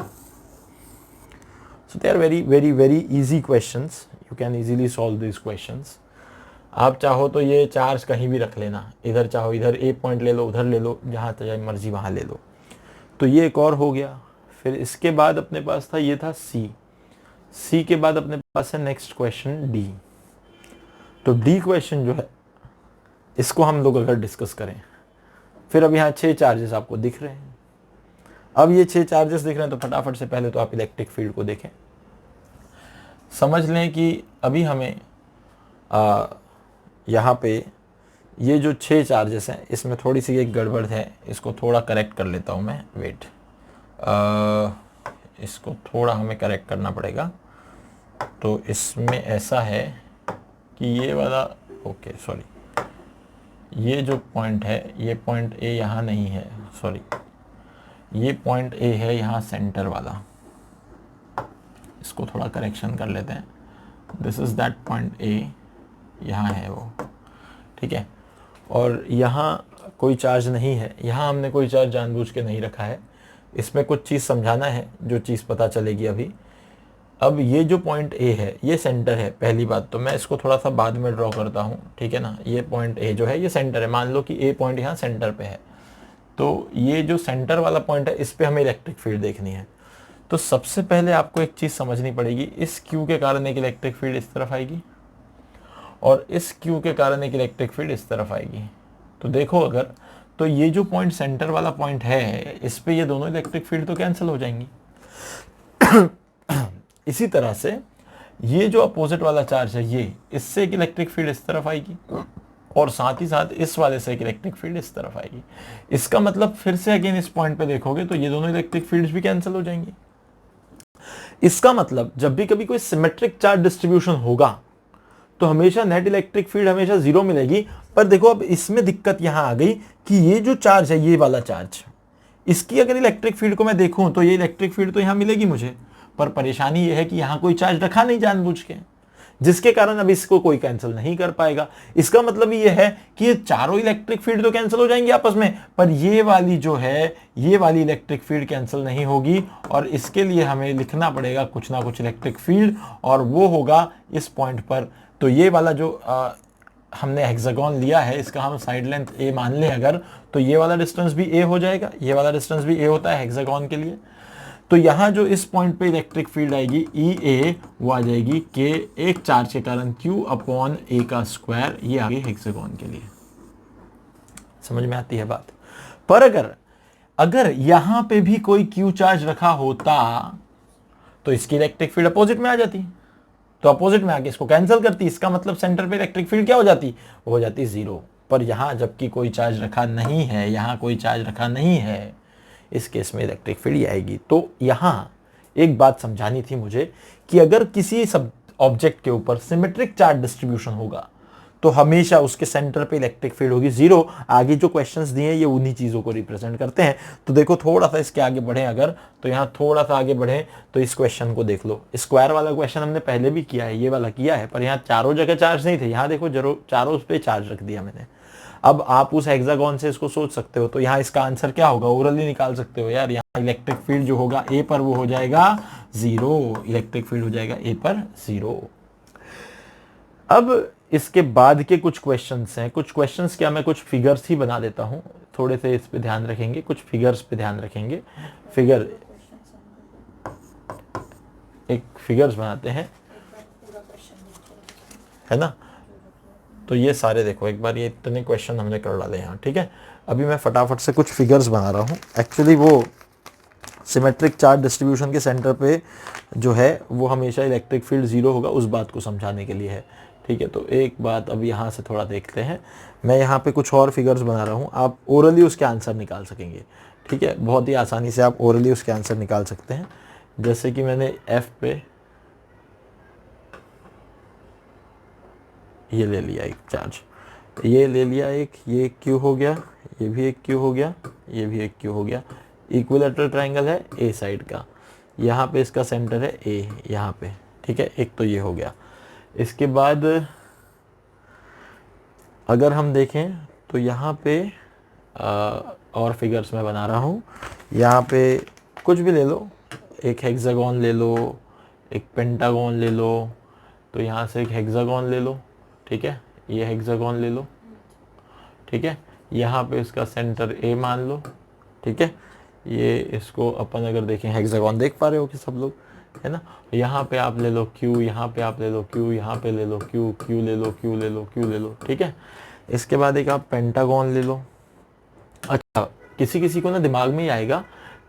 so they are very very very easy questions. You can easily solve this questions. आप चाहो तो ये चार्ज कहीं भी रख लेना, इधर चाहो इधर ए पॉइंट ले लो, उधर ले लो, जहाँ चाहे मर्जी वहाँ ले लो। तो ये एक और हो गया। फिर इसके बाद अपने पास था, ये था सी के बाद अपने पास है नेक्स्ट क्वेश्चन डी। तो डी क्वेश्चन जो है, इसको हम लोग अगर डिस्कस करें, फिर अब यहाँ 6 चार्जेस आपको दिख रहे हैं। अब ये 6 चार्जेस दिख रहे हैं तो फटाफट से पहले तो आप इलेक्ट्रिक फील्ड को देखें। समझ लें कि अभी हमें यहाँ पे ये जो 6 चार्जेस हैं, इसमें थोड़ी सी एक गड़बड़ है, इसको थोड़ा करेक्ट कर लेता हूँ मैं। वेट, इसको थोड़ा हमें करेक्ट करना पड़ेगा। तो इसमें ऐसा है कि ये वाला, ओके सॉरी, ये जो पॉइंट है, ये पॉइंट ए यहाँ नहीं है, सॉरी, ये पॉइंट ए है यहाँ सेंटर वाला। इसको थोड़ा करेक्शन कर लेते हैं। This is that point A, यहाँ है वो, ठीक है। और यहाँ कोई चार्ज नहीं है, यहाँ हमने कोई चार्ज जानबूझ के नहीं रखा है। इसमें कुछ चीज़ समझाना है, जो चीज़ पता चलेगी अभी। अब ये जो पॉइंट ए है, ये सेंटर है। पहली बात तो मैं इसको थोड़ा सा बाद में ड्रॉ करता हूँ, ठीक है ना। ये पॉइंट ए जो है ये सेंटर है। मान लो कि ए पॉइंट यहाँ सेंटर पे है, तो ये जो सेंटर वाला पॉइंट है, इस पर हमें इलेक्ट्रिक फील्ड देखनी है। तो सबसे पहले आपको एक चीज़ समझनी पड़ेगी, इस क्यू के कारण एक इलेक्ट्रिक फील्ड इस तरफ आएगी और इस क्यू के कारण एक इलेक्ट्रिक फील्ड इस तरफ आएगी। तो देखो अगर, तो ये जो पॉइंट सेंटर वाला पॉइंट है, इस पे ये दोनों इलेक्ट्रिक फील्ड तो कैंसिल हो जाएंगी। इसी तरह से ये जो अपोजिट वाला चार्ज है, ये इससे एक इलेक्ट्रिक फील्ड इस तरफ आएगी और साथ ही साथ इस वाले से एक इलेक्ट्रिक फील्ड इस तरफ आएगी। इसका मतलब फिर से अगेन इस पॉइंट पे देखोगे तो ये दोनों इलेक्ट्रिक फील्ड्स भी कैंसिल हो जाएंगी। इसका मतलब जब भी कभी कोई सिमेट्रिक चार्ज डिस्ट्रीब्यूशन होगा तो हमेशा नेट इलेक्ट्रिक फील्ड हमेशा जीरो मिलेगी। पर देखो अब इसमें दिक्कत यहां आ गई कि ये जो चार्ज है, ये वाला चार्ज, इसकी अगर इलेक्ट्रिक फील्ड को मैं देखूं तो ये इलेक्ट्रिक फील्ड तो यहां मिलेगी मुझे, पर परेशानी ये है कि यहां कोई चार्ज रखा नहीं जानबूझ के, जिसके कारण अब इसको कोई कैंसिल नहीं कर पाएगा। इसका मतलब ये है कि ये चारों इलेक्ट्रिक फील्ड तो कैंसिल हो जाएंगी आपस में, पर ये वाली जो है, ये वाली इलेक्ट्रिक फील्ड कैंसिल नहीं होगी, और इसके लिए हमें लिखना पड़ेगा कुछ ना कुछ इलेक्ट्रिक फील्ड, और वो होगा इस पॉइंट पर। तो ये वाला जो हमने हेक्सागोन लिया है, इसका हम साइड लेंथ ए मान लें अगर, तो ये वाला डिस्टेंस भी ए हो जाएगा, ये वाला डिस्टेंस भी ए होता है हेक्सागोन के लिए। तो यहां जो इस पॉइंट पे इलेक्ट्रिक फील्ड आएगी ई ए, वो आ जाएगी के एक चार्ज के कारण क्यू अपॉन ए का स्क्वायर, ये आ गई हेक्सागोन के लिए। समझ में आती है बात। पर अगर यहां पे भी कोई क्यू चार्ज रखा होता तो इसकी इलेक्ट्रिक फील्ड अपोजिट में आ जाती, तो अपोजिट में आके इसको कैंसिल करती। इसका मतलब सेंटर पे इलेक्ट्रिक फील्ड क्या हो जाती, वो हो जाती जीरो। पर यहां जबकि कोई चार्ज रखा नहीं है, यहां कोई चार्ज रखा नहीं है, इस केस में इलेक्ट्रिक फील्ड आएगी। तो यहां एक बात समझानी थी मुझे कि अगर किसी सब ऑब्जेक्ट के ऊपर सिमेट्रिक चार्ज डिस्ट्रीब्यूशन होगा तो हमेशा उसके सेंटर पे इलेक्ट्रिक फील्ड होगी जीरो। आगे जो क्वेश्चंस दिए हैं ये उन्हीं चीजों को रिप्रेजेंट करते हैं। तो देखो थोड़ा सा इसके आगे बढ़े अगर, तो यहाँ थोड़ा सा आगे बढ़े तो इस क्वेश्चन को देख लो। स्क्वायर वाला क्वेश्चन हमने पहले भी किया है, ये वाला किया है, पर यहाँ चारों जगह चार्ज नहीं थे। यहाँ देखो जरूर चारों उस पर चार्ज रख दिया मैंने। अब आप उस हेक्सागोन से इसको सोच सकते हो, तो यहाँ इसका आंसर क्या होगा, ओरली निकाल सकते हो यार। यहाँ इलेक्ट्रिक फील्ड जो होगा ए पर वो हो जाएगा जीरो, इलेक्ट्रिक फील्ड हो जाएगा ए पर जीरो। अब इसके बाद के कुछ क्वेश्चंस हैं, कुछ क्वेश्चंस क्या, मैं कुछ फिगर्स ही बना देता हूं, थोड़े से इस पे ध्यान रखेंगे, कुछ फिगर्स पे ध्यान रखेंगे। फिगर, एक फिगर्स बनाते हैं, है ना। तो ये सारे देखो एक बार, ये इतने क्वेश्चन हमने कर डाले यहाँ, ठीक है। अभी मैं फटाफट से कुछ फिगर्स बना रहा हूँ। एक्चुअली वो सिमेट्रिक चार्ज डिस्ट्रीब्यूशन के सेंटर पे जो है वो हमेशा इलेक्ट्रिक फील्ड जीरो होगा, उस बात को समझाने के लिए है, ठीक है। तो एक बात अब यहाँ से थोड़ा देखते हैं। मैं यहाँ पे कुछ और फिगर्स बना रहा हूँ, आप ओरली उसके आंसर निकाल सकेंगे, ठीक है। बहुत ही आसानी से आप ओरली उसके आंसर निकाल सकते हैं। जैसे कि मैंने एफ पे ये ले लिया एक चार्ज, ये ले लिया एक, ये क्यू हो गया, ये भी एक क्यू हो गया, ये भी एक क्यू हो गया। इक्विलैटरल ट्रायंगल है ए साइड का, यहाँ पे इसका सेंटर है ए यहाँ पे, ठीक है। एक तो ये हो गया। इसके बाद अगर हम देखें तो यहाँ पे और फिगर्स मैं बना रहा हूँ। यहाँ पे कुछ भी ले लो, एक हेक्सागोन ले लो, एक पेंटागोन ले लो, तो यहाँ से एक हेक्सागोन ले लो, ठीक है। ये हेक्सागोन ले लो, ठीक है। यहाँ पे इसका सेंटर ए मान लो, ठीक है। ये इसको अपन अगर देखें, हेक्सागोन देख पा रहे हो कि सब लोग, है ना। यहाँ पे आप ले लो क्यू, यहाँ पे आप ले लो क्यू, यहाँ पे ले लो क्यू, क्यू ले लो, क्यू ले लो, क्यू ले लो, ठीक है। इसके बाद एक आप पेंटागोन ले लो। अच्छा, किसी किसी को ना दिमाग में ही आएगा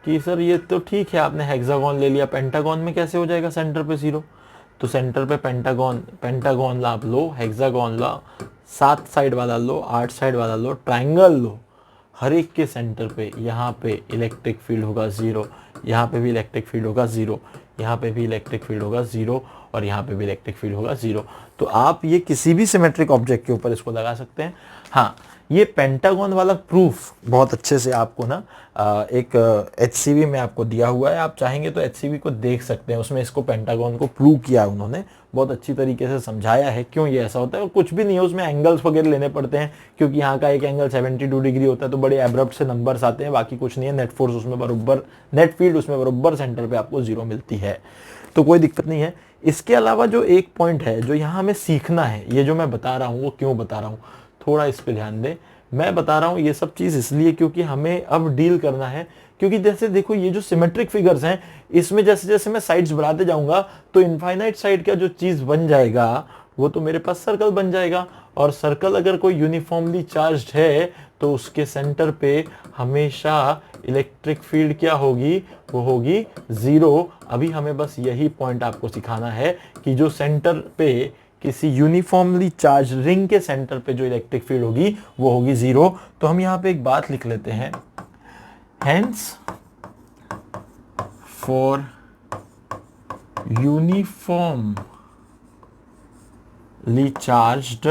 कि सर ये तो ठीक है, आपने हेक्सागोन ले लिया, पेंटागोन में कैसे हो जाएगा सेंटर पे जीरो। तो सेंटर पे पेंटागोन आप लो, हेक्सागोन लो, 7 साइड वाला लो, 8 साइड वाला लो, ट्रायंगल लो, हर एक के सेंटर पे यहाँ पे इलेक्ट्रिक फील्ड होगा जीरो, यहाँ पे भी इलेक्ट्रिक फील्ड होगा जीरो, यहाँ पे भी इलेक्ट्रिक फील्ड होगा जीरो, और यहाँ पे भी इलेक्ट्रिक फील्ड होगा जीरो। तो आप ये किसी भी सिमेट्रिक ऑब्जेक्ट के ऊपर इसको लगा सकते हैं। हाँ, ये पेंटागन वाला प्रूफ बहुत अच्छे से आपको ना एक HCV में आपको दिया हुआ है, आप चाहेंगे तो HCV को देख सकते हैं, उसमें इसको पेंटागन को प्रूव किया है उन्होंने, बहुत अच्छी तरीके से समझाया है क्यों ये ऐसा होता है। और कुछ भी नहीं है उसमें, एंगल्स वगैरह लेने पड़ते हैं, क्योंकि यहाँ का एक एंगल 72 डिग्री होता है, तो बड़े एब्रप्ट से नंबर्स आते हैं, बाकी कुछ नहीं है। नेट फोर्स उसमें बराबर, नेट फील्ड उसमें बराबर सेंटर पे आपको जीरो मिलती है, तो कोई दिक्कत नहीं है। इसके अलावा जो एक पॉइंट है जो यहाँ हमें सीखना है, ये जो मैं बता रहा हूँ वो क्यों बता रहा हूँ, थोड़ा इस पे ध्यान दें। मैं बता रहा हूँ ये सब चीज़ इसलिए क्योंकि हमें अब डील करना है, क्योंकि जैसे देखो ये जो सिमेट्रिक फिगर्स हैं, इसमें जैसे जैसे मैं साइड्स बढ़ाते जाऊंगा तो इनफाइनाइट साइड का जो चीज़ बन जाएगा वो तो मेरे पास सर्कल बन जाएगा, और सर्कल अगर कोई यूनिफॉर्मली चार्ज्ड है तो उसके सेंटर पे हमेशा इलेक्ट्रिक फील्ड क्या होगी, वो होगी जीरो। अभी हमें बस यही पॉइंट आपको सिखाना है कि जो सेंटर पे किसी यूनिफॉर्मली चार्ज रिंग के सेंटर पे जो इलेक्ट्रिक फील्ड होगी वो होगी जीरो। तो हम यहाँ पे एक बात लिख लेते हैं, hence for uniformly charged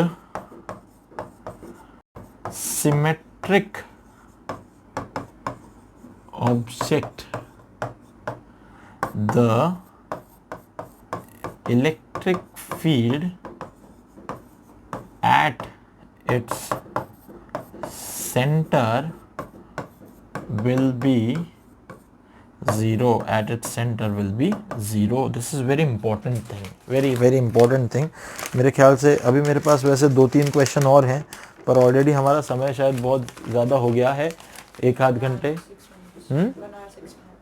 symmetric object, the electric field at its center will be zero. At its center will be zero. This is very important thing, very important thing. मेरे ख्याल से अभी मेरे पास वैसे 2-3 क्वेश्चन और हैं, पर ऑलरेडी हमारा समय शायद बहुत ज़्यादा हो गया है, 1-8 घंटे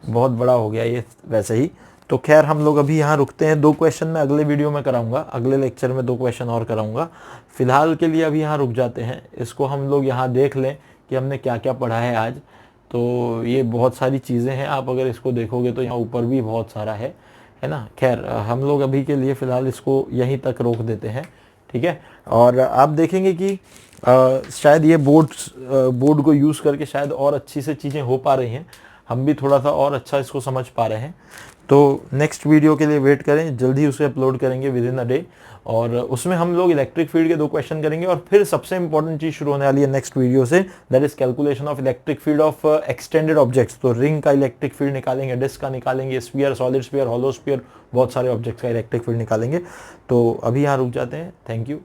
बहुत बड़ा हो गया ये वैसे ही। तो खैर हम लोग अभी यहाँ रुकते हैं। 2 क्वेश्चन मैं अगले वीडियो में कराऊंगा, अगले लेक्चर में 2 क्वेश्चन और कराऊंगा। फिलहाल के लिए अभी यहाँ रुक जाते हैं। इसको हम लोग यहाँ देख लें कि हमने क्या क्या पढ़ा है आज। तो ये बहुत सारी चीज़ें हैं, आप अगर इसको देखोगे तो यहाँ ऊपर भी बहुत सारा है ना। खैर हम लोग अभी के लिए फ़िलहाल इसको यहीं तक रोक देते हैं, ठीक है। और आप देखेंगे कि शायद ये बोर्ड को यूज़ करके शायद और अच्छी से चीज़ें हो पा रही हैं, हम भी थोड़ा सा और अच्छा इसको समझ पा रहे हैं। तो नेक्स्ट वीडियो के लिए वेट करें, जल्दी उसे अपलोड करेंगे विद इन अ डे, और उसमें हम लोग इलेक्ट्रिक फील्ड के 2 क्वेश्चन करेंगे। और फिर सबसे इंपॉर्टेंट चीज़ शुरू होने वाली है नेक्स्ट वीडियो से, that is calculation of electric field of extended objects. तो रिंग का इलेक्ट्रिक फील्ड निकालेंगे, डिस्क का निकालेंगे, sphere, solid sphere, hollow sphere, बहुत सारे ऑब्जेक्ट्स का इलेक्ट्रिक फील्ड निकालेंगे। तो अभी यहाँ रुक जाते हैं। Thank you.